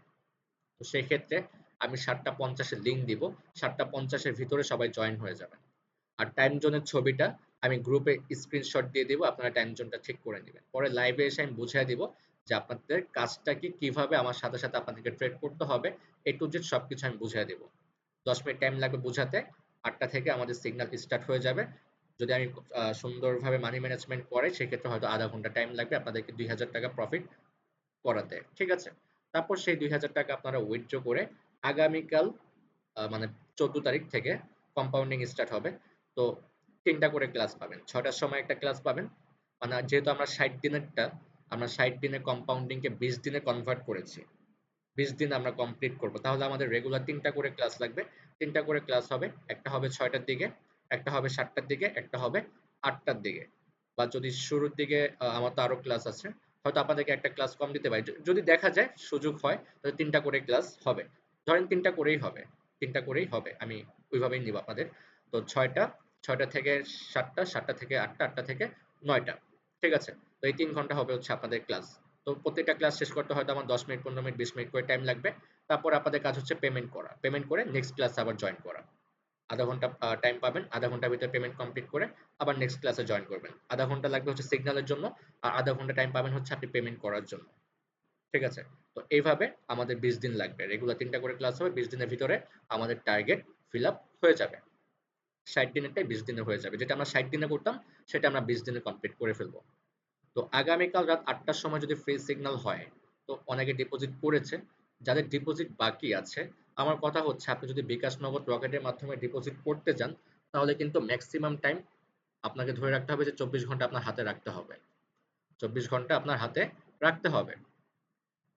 তো সেই ক্ষেত্রে আমি ৭টা ৫০-এ লিঙ্ক দিব, ৭টা ৫০-এর ভিতরে সবাই জয়েন হয়ে যাবেন। আর টাইম জোনের ছবিটা আমি গ্রুপে স্ক্রিনশট দিয়ে দিব, আপনারা টাইম জোনটা ঠিক করে নেবেন। পরে লাইভে এসে আমি বুঝিয়ে দিব যে আপনাদের কাজটা কি, কিভাবে আমার সাথে সাথে আপনাদেরকে ট্রেড করতে হবে। এ টু জেড সবকিছু আমি বুঝিয়ে দেব। ১০ মিনিট টাইম লাগবে বুঝাতে। ৮টা থেকে আমাদের সিগন্যাল স্টার্ট হয়ে যাবে। যদি আমি সুন্দরভাবে মানি ম্যানেজমেন্ট করাই, সেক্ষেত্রে হয়তো আধা ঘন্টা টাইম লাগবে আপনাদেরকে ২,০০০ টাকা প্রফিট করাতে। ঠিক আছে? তারপর সেই ২,০০০ টাকা আপনারা উইথড্র করে আগামীকাল মানে ১৪ তারিখ থেকে কম্পাউন্ডিং স্টার্ট হবে। তো ৩টা করে ক্লাস পাবেন। ৬টার সময় একটা ক্লাস পাবেন। মানে যেহেতু আমরা ৬০ দিনেরটা, আমরা ৬০ দিনের কম্পাউন্ডিংকে ২০ দিনে কনভার্ট করেছি। ২০ দিন আমরা কমপ্লিট করব। তাহলে আমাদের রেগুলার ৩টা করে ক্লাস লাগবে। ৩টা করে ক্লাস হবে। একটা হবে ৬টার দিকে, একটা হবে ৭টার দিকে, একটা হবে ৮টার দিকে। বা যদি শুরুর দিকে আমার তো আরো ক্লাস আছে। হয়তো আপনাদেরকে একটা ক্লাস কম দিতে পারি। যদি দেখা যায় সুযোগ হয় তাহলে ৩টা করে ক্লাস হবে। ধরেন ৩টা করেই হবে। ৩টা করেই হবে। আমি ওইভাবেই নিব আপনাদের। তো ৬টা, ৬টা থেকে ৭টা, ৭টা থেকে ৮টা, ৮টা থেকে ৯টা। ঠিক আছে? তো এই ৩ ঘন্টা হবে হচ্ছে আপনাদের ক্লাস। তো প্রত্যেকটা ক্লাস শেষ করতে হয়তো আমার ১০ মিনিট, ১৫ মিনিট, ২০ মিনিট করে টাইম লাগবে। তারপর আপনাদের কাজ হচ্ছে পেমেন্ট করা। পেমেন্ট করে নেক্সট ক্লাসে আবার জয়েন করা। আধা ঘন্টা টাইম পাবেন। আধা ঘন্টার ভিতরে পেমেন্ট কমপ্লিট করে আবার নেক্সট ক্লাসে জয়েন করবেন। আধা ঘন্টা লাগবে হচ্ছে সিগন্যালের জন্য, আর আধা ঘন্টা টাইম পাবেন হচ্ছে আপনি পেমেন্ট করার জন্য। ঠিক আছে? তো এইভাবে আমাদের ২০ দিন লাগবে। রেগুলার ৩টা করে ক্লাস হবে। ২০ দিনের ভিতরে আমাদের টার্গেট ফিল আপ হয়ে যাবে। ৬০ দিনেরটাই ২০ দিনে হয়ে যাবে। যেটা আমরা ৬০ দিনে করতাম সেটা আমরা ২০ দিনে কমপ্লিট করে ফেলবো। তো আগামীকাল রাত ৮টার সময় যদি ফ্রি সিগন্যাল হয়, তো অনেকে ডিপোজিট করেছে। যাদের ডিপোজিট বাকি আছে, আমার কথা হচ্ছে আপনি যদি বিকাশ নগদ রকেটের মাধ্যমে ডিপোজিট করতে যান, তাহলে কিন্তু ম্যাক্সিমাম টাইম আপনাকে ধরে রাখতে হবে যে ২৪ ঘন্টা আপনার হাতে রাখতে হবে। ২৪ ঘন্টা আপনার হাতে রাখতে হবে।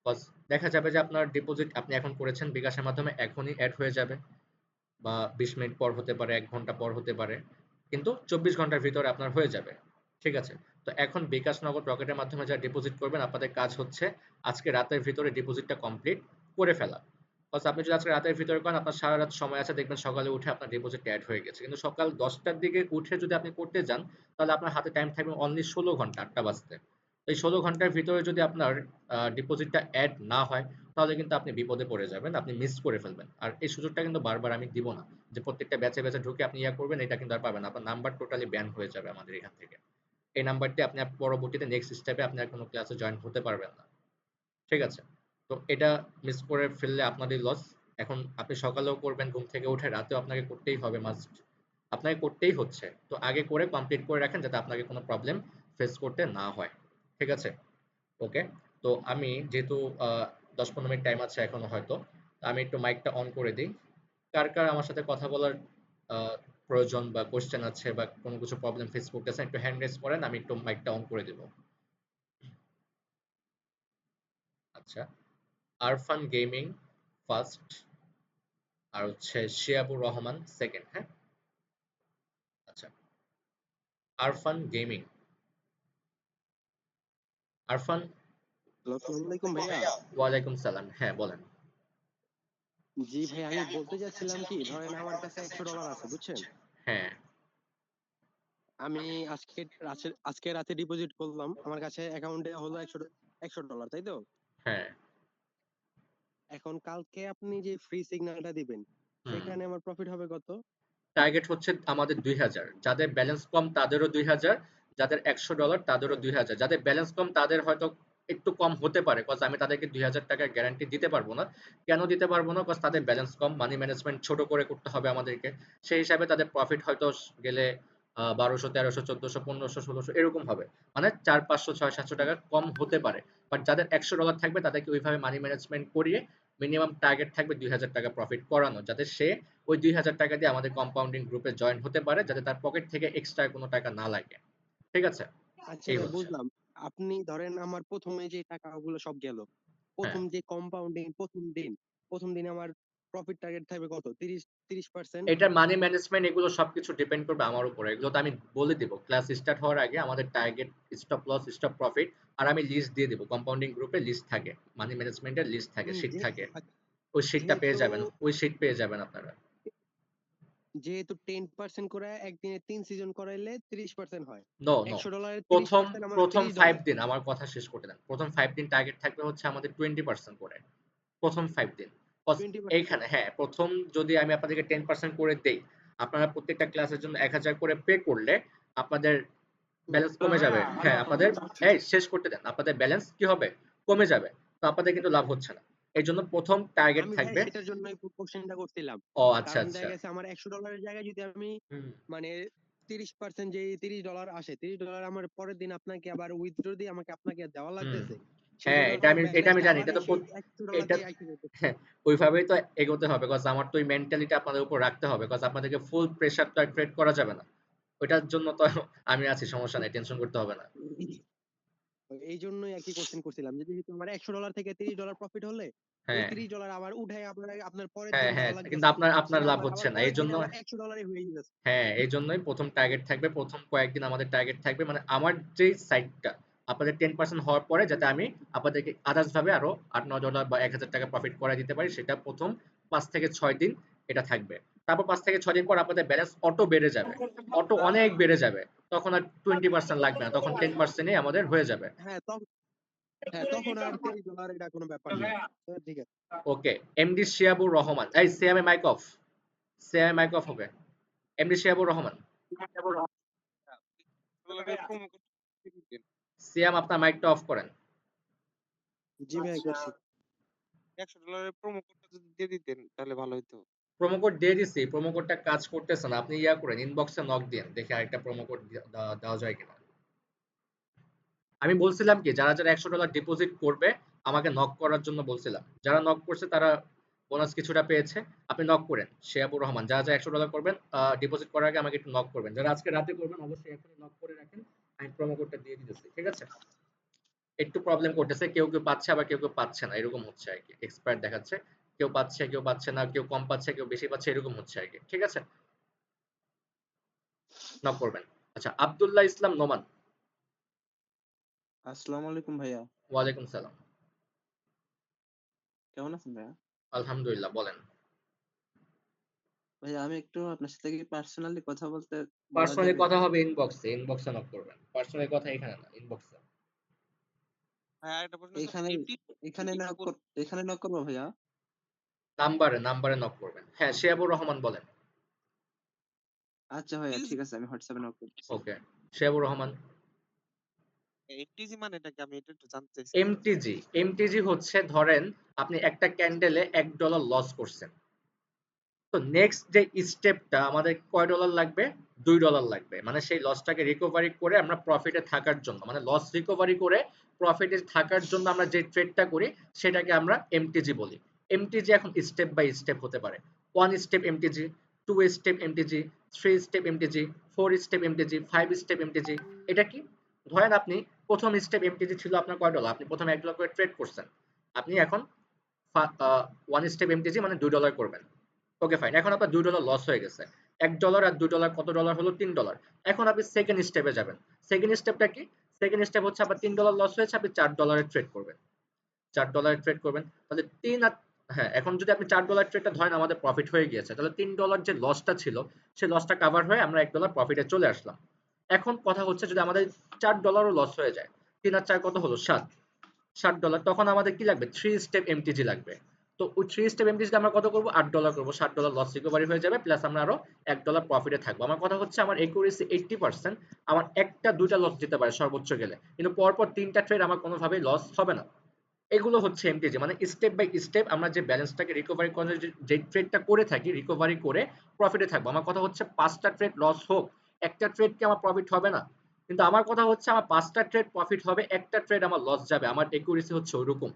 কজ দেখা যাবে যে আপনার ডিপোজিট আপনি এখন করেছেন বিকাশের মাধ্যমে, এখনই এড হয়ে যাবে, বা ২০ মিনিট পর হতে পারে, ১ ঘন্টা পর হতে পারে। কিন্তু ২৪ ঘন্টার ভিতরে আপনার হয়ে যাবে। ঠিক আছে? তো এখন বিকাশ নগদ রকেটের মাধ্যমে যারা ডিপোজিট করবেন, আপনাদের কাজ হচ্ছে আজকে রাতের ভিতরে ডিপোজিটটা কমপ্লিট করে ফেলা। কজ আপনি যদি আজকে রাতের ভিতরে করেন, আপনার সারা রাত সময় আছে, দেখবেন সকালে উঠে আপনার ডিপোজিট এড হয়ে গেছে। কিন্তু সকাল ১০টার দিকে উঠে যদি আপনি করতে যান, তাহলে আপনার হাতে টাইম থাকবে অনলি ১৬ ঘন্টা, ৮টা বাজতে। এই ১৬ ঘন্টার ভিতরে যদি আপনার ডিপোজিটটা এড না হয়, তাহলে কিন্তু আপনি বিপদে পড়ে যাবেন। আপনি মিস করে ফেলবেন। আর এই সুযোগটা কিন্তু বারবার আমি দিব না। যে প্রত্যেকটা ব্যাচে ব্যাচে ঢুকে আপনি ইয়া করবেন, এটা কিন্তু আর পাবেন না। আপনার নাম্বার টোটালি ব্যান হয়ে যাবে আমাদের এখান থেকে। এই নাম্বার দিয়ে আপনি পরবর্তীতে নেক্সট স্টেপে আপনি আর কোনো ক্লাসে জয়েন হতে পারবেন না। ঠিক আছে? তো এটা মিস করে ফেললে আপনারই লস। এখন আপনি সকালেও করবেন ঘুম থেকে উঠে, রাতেও আপনাকে করতেই হবে মাস্ট। আপনাকে করতেই হচ্ছে। তো আগে করে কমপ্লিট করে রাখেন যাতে আপনাকে কোনো প্রবলেম ফেস করতে না হয়। ঠিক আছে? ওকে। তো আমি যেহেতু ১০-১৫ মিনিট টাইম আছে এখনো হয়তো। আমি একটু মাইকটা অন করে দেই। কার আমার সাথে কথা বলার আ প্রয়োজন বা কোয়েশ্চেন আছে বা কোনো কিছু প্রবলেম ফেস করতেছেন একটু হ্যান্ড রেইজ করেন। আমি একটু মাইকটা অন করে দিব। আচ্ছা। আরফান গেমিং ফার্স্ট আর হচ্ছে শিয়াবুর রহমান সেকেন্ড, হ্যাঁ? আচ্ছা। আরফান গেমিং। আরফান। হ্যালো, আসসালামু আলাইকুম ভাইয়া। ওয়ালাইকুম সালাম। হ্যাঁ, বলেন। জি ভাই, আমি বলতে চাচ্ছিলাম কি, ধরেন আমার কাছে $100 আছে, বুঝছেন? হ্যাঁ, আমি আজকে রাতে ডিপোজিট করলাম, আমার কাছে অ্যাকাউন্টে হলো $100, তাই তো? হ্যাঁ। এখন কালকে আপনি যে ফ্রি সিগন্যালটা দিবেন, হুম। সেখানে আমার প্রফিট হবে কত? টার্গেট হচ্ছে আমাদের ২০০০। যাদের ব্যালেন্স কম তাদেরও ২০০০, যাদের $১০০ তাদেরও হ্যাঁ। ২০০০। যাদের ব্যালেন্স কম তাদের হয়তো একটু কম হতে পারে। কজ আমি তাদেরকে ৳২০০০ গ্যারান্টি দিতে পারবো না। কেন দিতে পারবো না? কজ তাদের ব্যালেন্স কম, মানি ম্যানেজমেন্ট ছোট করে করতে হবে আমাদেরকে। সেই হিসাবে তাদের প্রফিট হয়তো গেলে ১২০০, ১৩০০, ১৪০০, ১৫০০, ১৬০০ এরকম হবে। মানে ৪, ৫০০, ৬, ৭০০ কম হতে পারে। বাট যাদের $১০০ থাকবে তাদেরকে ওইভাবে মানি ম্যানেজমেন্ট করিয়ে মিনিমাম টার্গেট থাকবে ৳২০০০ প্রফিট করানো। যাতে সে ওই ৳২০০০ দিয়ে আমাদের কম্পাউন্ডিং গ্রুপে জয়েন হতে পারে যাতে তার পকেট থেকে এক্সট্রা কোনো টাকা না লাগে। ঠিক আছে? আচ্ছা এই ভাই, হচ্ছে। বুঝলাম। আপনি ধরেন আমার প্রথমে যে টাকাগুলো সব গেল, হ্যাঁ। প্রথম যে কম্পাউন্ডিং প্রথম দিন আমার প্রফিট টার্গেট থাকবে কত? 30%? এটার মানি ম্যানেজমেন্ট এগুলো সবকিছু ডিপেন্ড করবে আমার উপরে। এগুলো তো আমি বলে দিব। ক্লাস স্টার্ট হওয়ার আগে আমাদের target, stop loss, stop profit আর আমি লিস্ট দিয়ে দিব। কম্পাউন্ডিং গ্রুপে লিস্ট থাকে। মানি ম্যানেজমেন্টের লিস্ট থাকে, শিট যে থাকে। ওই শিটটা পেয়ে যেহেতু যাবেন। ওই শিট পেয়ে যাবেন আপনারা। যেহেতু 10% করে একদিনে 3 সিজন করাইলে 30% হয়। No, no. $100 প্রথম 30% আমার প্রথম ৫ $30। দিন আমার কথা শেষ করতে দেন। প্রথম ৫ দিন টার্গেট থাকবে হচ্ছে আমাদের 20% করে। প্রথম ৫ দিন। কজ 20% এইখানে হ্যাঁ, প্রথম যদি আমি আপনাদেরকে 10% করে দেই, আপনারা প্রত্যেকটা ক্লাসের জন্য ১,০০০ করে পে করলে আপনাদের ব্যালেন্স কমে যাবে। হ্যাঁ, আপনাদের শেষ করতে দেন। আপনাদের ব্যালেন্স কি হবে? কমে যাবে। তো আপনাদের কিন্তু লাভ হচ্ছে না। এজন্য প্রথম টার্গেট আমি ভাই থাকবে। সেটার জন্যই কোশ্চেনটা করছিলাম। ও আচ্ছা, কারণ আচ্ছা। দেখা গেছে আমার $100 জায়গায় যদি আমি হুম। মানে 30% যে $30 আসে, $30 আমার পরের দিন আপনাকে আবার উইথড্র দিয়ে আপনাকে দেওয়া হুম। লাগতেছে। হ্যাঁ, সেজন্য তো আমার এটা আমি ব্যালেন্সটা জানি। আবার এটা তো সেই $100 এটা দিয়ে আইতে হইতেছে। হ্যাঁ, ওইভাবেই তো এগোতে হবে। কজ আমার তো ওই মেন্টালিটি আপনাদের উপর রাখতে হবে। কজ আপনাদেরকে ফুল প্রেশার তো আর ক্রিয়েট করা যাবে না। ওইটার জন্য তো আমি আছি, সমস্যা নাই। টেনশন করতে হবে না। এই জন্যই আর কি কোশ্চেন করছিলাম যে যেহেতু আমার $100 থেকে $30 প্রফিট হলে ওই হ্যাঁ, $30 আবার উঠাই আপনার পরের হ্যাঁ, দিন হ্যাঁ। দেওয়া কিন্তু লাগতেছে। আপনার সে আপনার লাভ আমার হচ্ছে আবার না। পরের দিন এইজন্য আবার $100 হয়ে গেছে। হ্যাঁ, এইজন্যই ১ম টার্গেট থাকবে। ১ম কয়েকদিন আমাদের টার্গেট থাকবে। মানে আমার যেই সাইডটা আপনাদের 10% হওয়ার পরে যাতে আমি আপনাদেরকে আদার্স ভাবে আরো $৮-৯ বা ৳১,০০০ প্রফিট করায় দিতে পারি সেটা ১ম ৫ থেকে ৬ দিন এটা থাকবে। তারপর ৫ থেকে ৬ দিন পর আপনাদের ব্যালেন্স অটো বেড়ে যাবে। অটো অনেক বেড়ে যাবে। তখন আর 20% লাগবে না। তখন 10% এই আমাদের হয়ে যাবে। হ্যাঁ, তখন আর $30 এটা কোনো ব্যাপার হুম। না। তো ঠিক আছে। ওকে। এমডি শিয়াবুর রহমান। এই সিয়ামের মাইক অফ। সিয়ামের মাইক অফ হবে। MD Shiabur Rahman. Promo code দিতেন। সিয়াম আপনার মাইকটা অফ করেন। জি ভাই, করছি। $100 প্রোমো কোডটা যদি দিয়ে দিতেন তাহলে ভালো হইতো। প্রোমো কোড দিয়ে দিছি। প্রোমো কোডটা কাজ করতেছে না। আপনি করেন, ইনবক্সে নক দিয়েন। দেখি আরেকটা প্রোমো কোড দেওয়া যায় কিনা। আমি বলছিলাম কি যারা $১০০ ডিপোজিট করবে আমাকে নক করার জন্য বলছিলাম। যারা নক করছে তারা বোনাস কিছুটা পেয়েছে। আপনি নক করেন। শিহাবুর রহমান। যারা $১০০ করবেন ডিপোজিট করার আগে আমাকে একটু নক করবেন। যারা আজকে রাতে করবেন অবশ্যই এখনই নক করে রাখেন। আমি প্রোমো কোডটা দিয়ে দিতেছি। ঠিক আছে? একটু প্রবলেম করতেছে। কেউ পাচ্ছে আবার কেউ পাচ্ছে না। এরকম হচ্ছে আরকি। এক্সপায়ার দেখাচ্ছে। কেউ পাচ্ছে, কেউ পাচ্ছে না, কেউ কম পাচ্ছে, কেউ বেশি পাচ্ছে এরকম হচ্ছে আরকি। ঠিক আছে? নক করবেন। আচ্ছা, আব্দুল্লাহ ইসলাম নোমান। আসসালামু আলাইকুম ভাইয়া। ওয়ালাইকুম সালাম। কেমন আছেন ভাইয়া? আলহামদুলিল্লাহ, বলেন। ভাইয়া আমি একটু আপনার সাথে কি পার্সোনালি কথা বলতে বলা পার্সোনালি যাবে? কথা হবে ইনবক্সে। ইনবক্সে নক করবেন। পার্সোনালি কথা এখানে না, ইনবক্সে। ভাই আরেকটা প্রশ্ন স্যার, এখানে এমডি এখানে একটু নক এখানে নক করবো ভাইয়া? নাম্বারে নক করবেন। হ্যাঁ, শিহাবুর রহমান বলেন। আচ্ছা ভাইয়া, এমটিজি ঠিক আছে, আমি হোয়াটসঅ্যাপে নক করতেছি। ওকে। শিহাবুর রহমান। এমটিজি মানেটা কি, আমি এটা একটু জানতে চাইছিলাম। এমটিজি হচ্ছে ধরেন আপনি একটা ক্যান্ডেলে $1 লস করছেন। তো নেক্সট যে স্টেপটা আমাদের কয় ডলার লাগবে? $2 লাগবে। মানে সেই লসটাকে রিকভারি করে আমরা প্রফিটে থাকার জন্য, মানে লস রিকভারি করে প্রফিটে থাকার জন্য আমরা যে ট্রেডটা করি সেটাকে আমরা এমটিজি বলি। এমটিজি এখন স্টেপ বাই স্টেপ হতে পারে। 1 step MTG, 2 step MTG, 3 step MTG, 4 step MTG, 5 step MTG. এটা কি? ধরেন আপনি প্রথম স্টেপ এমটিজি ছিল আপনার কয় ডলার? আপনি প্রথমে $1 করে ট্রেড করছেন। আপনি এখন 1 স্টেপ এমটিজি মানে $2 করবেন। Okay fine. এখন আপনার $2 লস হয়ে গেছে। $1 আর $2 কত ডলার হলো? $3। এখন আপনি সেকেন্ড স্টেপে যাবেন। সেকেন্ড স্টেপটা কি? সেকেন্ড স্টেপ হচ্ছে আপনার $3 লস হয়েছে, আপনি $4 ট্রেড করবেন। $4 ট্রেড করবেন। তাহলে 3 আর হ্যাঁ, এখন যদি আপনি $4 ট্রেডটা ধরেন আমাদের প্রফিট হয়ে গিয়েছে। তাহলে $3 যে লসটা ছিল, সেই লসটা কভার হয়ে আমরা $1 প্রফিটে চলে আসলাম। এখন কথা হচ্ছে যদি আমাদের $4 লস হয়ে যায়, 3 আর 4 কত হলো? 7। $7 তখন আমাদের কি লাগবে? 3 স্টেপ এমটিজি লাগবে। তো ওই 3 স্টেপ এমটিজি আমরা কত করব? $8 করব। $7 লস রিকভারি হয়ে যাবে প্লাস আমরা আরো $1 প্রফিটে থাকবো। আমার কথা হচ্ছে আমার একুরেসি 80%, আমার একটা দুইটা লস যেতে পারে সর্বোচ্চ গেলে। কিন্তু পরপর 3টা ট্রেড আমার কোনোভাবেই লস হবে না। এগুলো হচ্ছে এমটিজি, মানে স্টেপ বাই স্টেপ আমরা যে ব্যালেন্সটাকে রিকভারি করার যে ট্রেডটা করে থাকি, রিকভারি করে প্রফিটে থাকবো। আমার কথা হচ্ছে 5টা ট্রেড লস হোক, একটা ট্রেড কি আমার প্রফিট হবে না? কিন্তু আমার কথা হচ্ছে আমার 5টা ট্রেড প্রফিট হবে, একটা ট্রেড আমার লস যাবে। আমার একুরেসি হচ্ছে ওইরকম।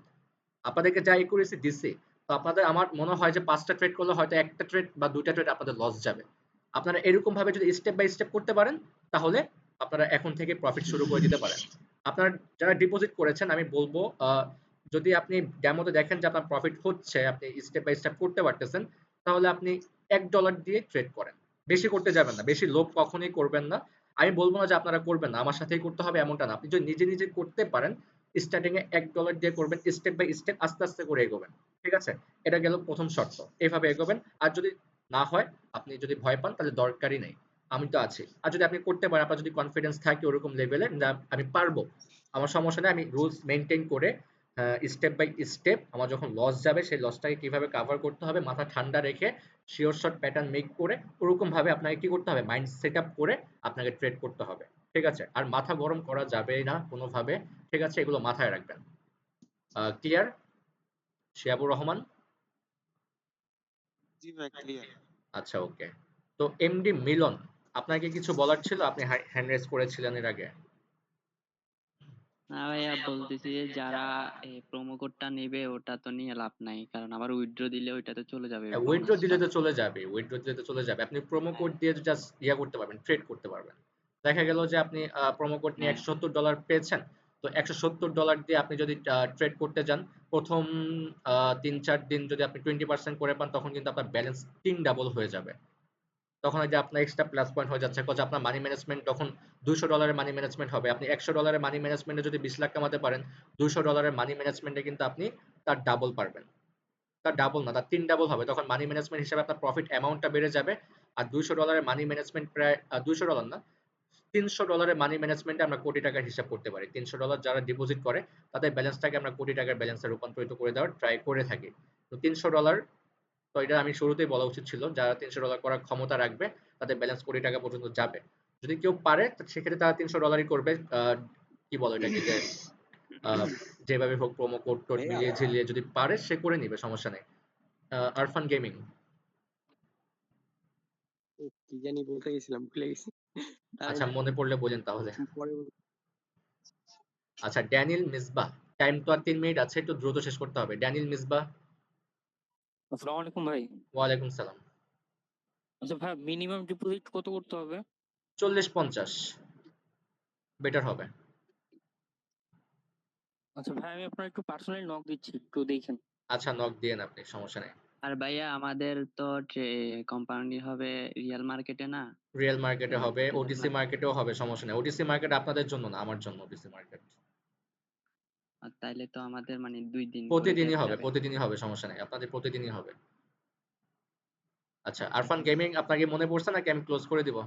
আপনাদেরকে যা একুরেসি দিছি, তো আপনাদের আমার মনে হয় যে 5টা ট্রেড করলে হয়তো একটা ট্রেড বা 2টা ট্রেড আপনাদের লস যাবে। আপনারা এরকম ভাবে যদি স্টেপ বাই স্টেপ করতে পারেন, তাহলে আপনারা এখন থেকে প্রফিট শুরু করে দিতে পারেন। আপনারা যারা ডিপোজিট করেছেন আমি বলবো, যদি আপনি ডেমোতে দেখেন যে আপনার প্রফিট হচ্ছে, আপনি স্টেপ বাই স্টেপ করতে পারতেছেন, তাহলে আপনি $1 দিয়ে ট্রেড করেন। বেশি করতে যাবেন না, বেশি লোভ কখনোই করবেন না। আমি বলবো না যে আপনারা করবেন না, আমার সাথেই করতে হবে এমনটা না। আপনি যদি নিজে নিজে করতে পারেন, স্টার্টিং এ $1 দিয়ে করবেন, স্টেপ বাই স্টেপ আস্তে আস্তে করে এগোবেন। ঠিক আছে? এটা গেল প্রথম শর্ত। এভাবে এগোবেন। আর যদি না হয়, আপনি যদি ভয় পান তাহলে দরকারই নেই। আমি তো আছি। আর যদি আপনি করতে পারেন, আপনার যদি কনফিডেন্স থাকে ওরকম লেভেলে যে আমি পারবো, আমার সমস্যা নেই, আমি রুলস মেইনটেইন করে স্টেপ বাই স্টেপ আমার যখন লস যাবে সেই লসটাকে কিভাবে কভার করতে হবে মাথা ঠান্ডা রেখে শিওর শট প্যাটার্ন মেক করে ওরকম ভাবে আপনাকে কি করতে হবে? মাইন্ড সেট আপ করে আপনাকে ট্রেড করতে হবে। ঠিক আছে? আর মাথা গরম করা যাবে না কোনোভাবে। ঠিক আছে? এগুলো মাথায় রাখবেন। ক্লিয়ার? শিয়াবুর রহমান? জি ভাই, ক্লিয়ার। আচ্ছা, ওকে। তো এমডি মিলন, আপনার কি কিছু বলার ছিল? আপনি হ্যান্ড রেজ করেছিলেন এর আগে। না ভাইয়া, বলতেছি যে যারা এই প্রোমো কোডটা নেবে ওটা তো নিয়ে লাভ নাই, কারণ আবার উইথড্র দিলে ওইটা তো চলে যাবে উইথড্র দিলে বোনাসটা। তো চলে যাবে, উইথড্র দিলে তো চলে যাবে। আপনি প্রোমো কোড দিয়ে জাস্ট ইয়া করতে পারবেন, ট্রেড করতে পারবেন। দেখা গেল যে আপনি প্রোমো কোড নিয়ে হ্যাঁ, $170 পেয়েছেন। তো $170 দিয়ে আপনি যদি ট্রেড করতে যান, প্রথম 3-4 দিন যদি আপনি 20% করে পান, তখন কিন্তু আপনার ব্যালেন্স 3 ডাবল হয়ে যাবে। তখন ওই যে আপনার এক্সট্রা প্লাস পয়েন্ট হয়ে যাচ্ছে, কজ আপনার মানি ম্যানেজমেন্ট তখন $200 মানি ম্যানেজমেন্ট হবে। আপনি $100 মানি ম্যানেজমেন্টে যদি 20 লাখ কামাতে পারেন, $200 মানি ম্যানেজমেন্টে কিন্তু আপনি তার ডাবল পারবেন। তার ডাবল না, তার 3 ডাবল হবে। তখন মানি ম্যানেজমেন্ট হিসেবে আপনার প্রফিট অ্যামাউন্টটা বেড়ে যাবে। আর $200 মানি ম্যানেজমেন্ট প্রায় $200 না, $300 মানি ম্যানেজমেন্টে আমরা কোটি টাকার হিসাব করতে পারি। $300 যারা ডিপোজিট করে তাদের ব্যালেন্সটাকে আমরা কোটি টাকার ব্যালেন্সে রূপান্তরিত করে দেওয়ার ট্রাই করে থাকি। তো $300, তো এটা আমি শুরুতেই বলা উচিত ছিল, যারা $300 করার ক্ষমতা রাখবে তাদের ব্যালেন্স কোটি টাকা পর্যন্ত যাবে। যদি কেউ পারে সেক্ষেত্রে তারা $300 করবে। কি বলে এটাকে যে আহ, যেভাবে হোক প্রোমো কোড টোড ভাইয়া, মিলিয়ে ঝিলিয়ে যদি পারে সে করে নিবে, সমস্যা নেই। আরফান গেমিং। কি জানি বলতে গেছিলাম, ভুলে গেছি। দাঁড়ান, আচ্ছা, মনে পড়লে বলেন তাহলে। পরে আচ্ছা, ড্যানিয়েল মিসবাহ। টাইম তো আর 3 মিনিট আছে, একটু দ্রুত শেষ করতে হবে। ড্যানিয়েল মিসবাহ। আসসালামু আলাইকুম ভাই। ওয়ালাইকুম সালাম। আচ্ছা ভাই, মিনিমাম ডিপোজিট কত করতে হবে? 40-50 বেটার হবে। আচ্ছা ভাই, আমি আপনার একটু পার্সোনালি নক দিচ্ছি, একটু দেখেন। আচ্ছা, নক দিয়েন আপনি, সমস্যা নেই। আর ভাইয়া আমাদের তো কোম্পানি হবে রিয়েল মার্কেটে না? রিয়েল মার্কেটে হবে, রিয়েল ওটিসি মার্কেট, মার্কেটেও হবে, সমস্যা নেই। ওটিসি মার্কেট আপনাদের জন্য না, আমার জন্য ওটিসি মার্কেট। তাইলে তো আমাদের মানে 2 দিন করে প্রতিদিনই গ্যাপ হবে, যাবে। প্রতিদিনই হবে, সমস্যা নেই, আপনাদের প্রতিদিনই হবে। আচ্ছা, আরফান গেমিং, আপনার কি মনে পড়ছে নাকি আমি ক্লোজ করে দিব?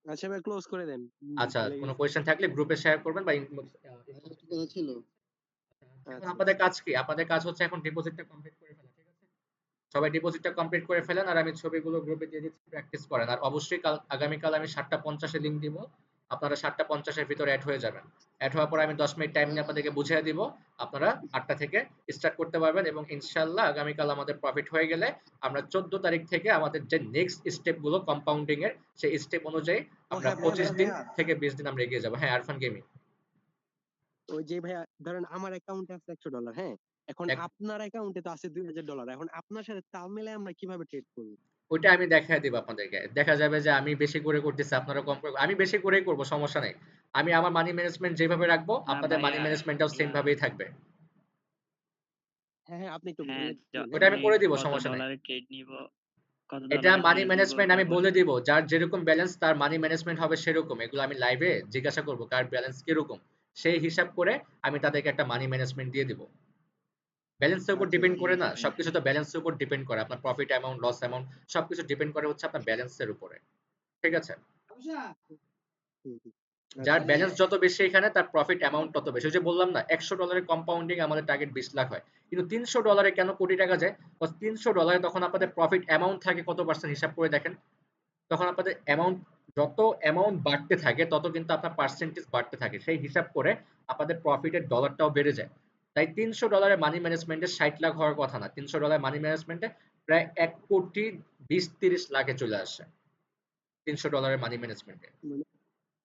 আচ্ছা ভাই, ক্লোজ করে দেন। আচ্ছা, ভুলে কোনো গেছি। কোয়েশ্চেন থাকলে গ্রুপে শেয়ার করবেন বা ইনবক্স। আরেকটা কথা ছিল। এখন আচ্ছা আপনাদের কাজ কি? আপনাদের কাজ হচ্ছে এখন ডিপোজিটটা কমপ্লিট করে ফেলা। ঠিক আছে? সবাই ডিপোজিটটা কমপ্লিট করে ফেলেন আর আমি ছবিগুলো গ্রুপে দিয়ে দিচ্ছি, প্র্যাকটিস করেন। আর অবশ্যই আগামীকাল আমি 7:50 লিংক দিব। আপনারা 7:50 এর ভিতরে অ্যাড হয়ে যাবেন। অ্যাড হওয়ার পর আমি 10 মিনিট টাইম নিয়ে আপনাদেরকে বুঝিয়ে দিব। আপনারা 8টা থেকে স্টার্ট করতে পারবেন এবং ইনশাআল্লাহ আগামীকাল আমাদের প্রফিট হয়ে গেলে আমরা 14 তারিখ থেকে আমাদের যে নেক্সট স্টেপ গুলো কম্পাউন্ডিং এর সেই স্টেপ অনুযায়ী আমরা হ্যাঁ, 25 দিন ভাইয়া, থেকে 20 দিন আমরা এগিয়ে যাব। হ্যাঁ, আরফান গেমিং। ওই যে ভাইয়া ধরেন আমার অ্যাকাউন্টে আছে $100, হ্যাঁ? এখন এক আপনার অ্যাকাউন্টে তো আছে $2000। এখন আপনার সাথে তাল মিলাই আমরা কিভাবে ট্রেড করব? ওইটা আমি দেখায় দিব আপনাদেরকে। দেখা যাবে যে আমি বেশি করে করতেছি, আপনারা কম করে, আমি বেশি করেই করব, সমস্যা নাই। আমি আমার মানি ম্যানেজমেন্ট যেভাবে রাখবো না আপনাদের মানি ভাইয়া, ম্যানেজমেন্টটাও সেম এগুলা ভাবেই থাকবে। হ্যাঁ, হ্যাঁ, আপনি একটু হ্যাঁ, বলে দিন, ওইটা হ্যাঁ? আমি আমি করে দিব, কত সমস্যা নাই। ডলারে ট্রেড নিব, কত এটা ডলারে মানি ট্রেড নিব ম্যানেজমেন্ট ওটা আমি বলে বলেন। দিব। যার যেরকম ব্যালেন্স তার মানি ম্যানেজমেন্ট হবে সেরকম। এগুলো আমি লাইভে জিজ্ঞাসা করব কার ব্যালেন্স কিরকম। সেই হিসাব করে আমি তাদেরকে একটা মানি ম্যানেজমেন্ট দিয়ে দিব। ব্যালেন্সের উপর আচ্ছা, ডিপেন্ড আচ্ছা। করে না, হ্যাঁ, সবকিছু তো ব্যালেন্সের উপর ডিপেন্ড করে। আপনার প্রফিট অ্যামাউন্ট, লস অ্যামাউন্ট সবকিছু ডিপেন্ড করে হচ্ছে আপনার ব্যালেন্সের উপরে। ঠিক আছে? হুম, হুম। যার আচ্ছা, ব্যালেন্স যত বেশি এখানে তার প্রফিট অ্যামাউন্ট তত বেশি। ওই যে বললাম না, $100 কম্পাউন্ডিং আমাদের টার্গেট 20 লাখ হয়। কিন্তু $300 কেন কোটি টাকা যায়? কজ $300 তখন আপনাদের প্রফিট অ্যামাউন্ট থাকে কত পার্সেন্ট হিসাব করে দেখেন। তখন আপনাদের অ্যামাউন্ট, যত অ্যামাউন্ট বাড়তে থাকে তত কিন্তু আপনার পার্সেন্টেজ বাড়তে থাকে। সেই হিসাব করে আপনাদের প্রফিটের ডলারটাও বেড়ে যায়। তাই $300 মানি ম্যানেজমেন্টে 60 লাখ হওয়ার কথা না। $300 মানি ম্যানেজমেন্টে প্রায় 1,20,30,00,000-এ চলে আসে। $300 মানি ম্যানেজমেন্টে। মানে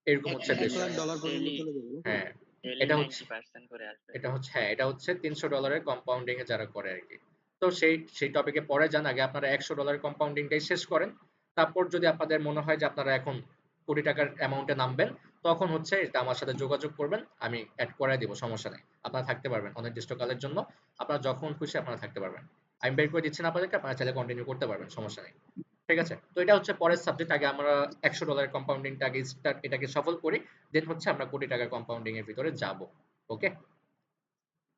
এরকম হচ্ছে $1 বিষয়। লাখ পর্যন্ত ডেইলি চলে যাবে নাকি? হ্যাঁ, ডেইলি এটা হচ্ছে 90% করে আসবে। হ্যাঁ, এটা হচ্ছে $300 কম্পাউন্ডিং এ যারা করে আরকি। তো সেই টপিকে পরে যান। আগে আপনারা $100 কম্পাউন্ডিংটাই শেষ করেন। তারপর যদি আপনাদের মনে হয় যে আপনারা এখন কোটি টাকার অ্যামাউন্টে নামবেন, তখন হচ্ছে এটা আমার সাথে যোগাযোগ করবেন। আমি এড করায় দিব, সমস্যা নাই। আপনারা থাকতে পারবেন অনির্দিষ্টকালের জন্য। আপনারা যখন খুশি আপনারা থাকতে পারবেন। আমি বের করে দিচ্ছি না আপনাদেরকে, আপনারা চাইলে কন্টিনিউ করতে পারবেন, সমস্যা নেই। ঠিক আছে? তো এটা হচ্ছে পরের সাবজেক্ট। আগে আমরা $100 কম্পাউন্ডিংটা আগে এটাকে সফল করি। দেন হচ্ছে আমরা কোটি টাকার কম্পাউন্ডিং এর ভিতরে যাব। ওকে?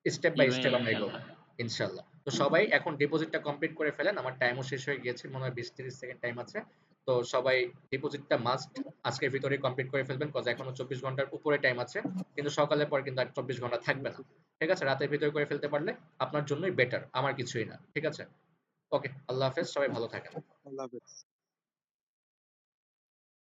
স্টেপ জি বাই ভাইয়া, স্টেপ আমরা এগোবো ইনশাল্লাহ। ইনশাল্লাহ। তো সবাই এখন ডিপোজিটটা কমপ্লিট করে ফেলেন। আমার টাইমও শেষ হয়ে গিয়েছে, মনে হয় 20-30 সেকেন্ড টাইম আছে। তো সবাই ডিপোজিটটা মাস্ট আজকের ভিতরেই কমপ্লিট করে ফেলবেন, কজ এখনো 24 ঘন্টার উপরে টাইম আছে। কিন্তু সকালের পর কিন্তু আর 24 ঘন্টা থাকবে না। ঠিক আছে? রাতের ভিতরে করে ফেলতে পারলে আপনার জন্যই বেটার, আমার কিছুই না। ঠিক আছে? ওকে, আল্লাহ হাফেজ, সবাই ভালো থাকেন। আল্লাহ হাফেজ।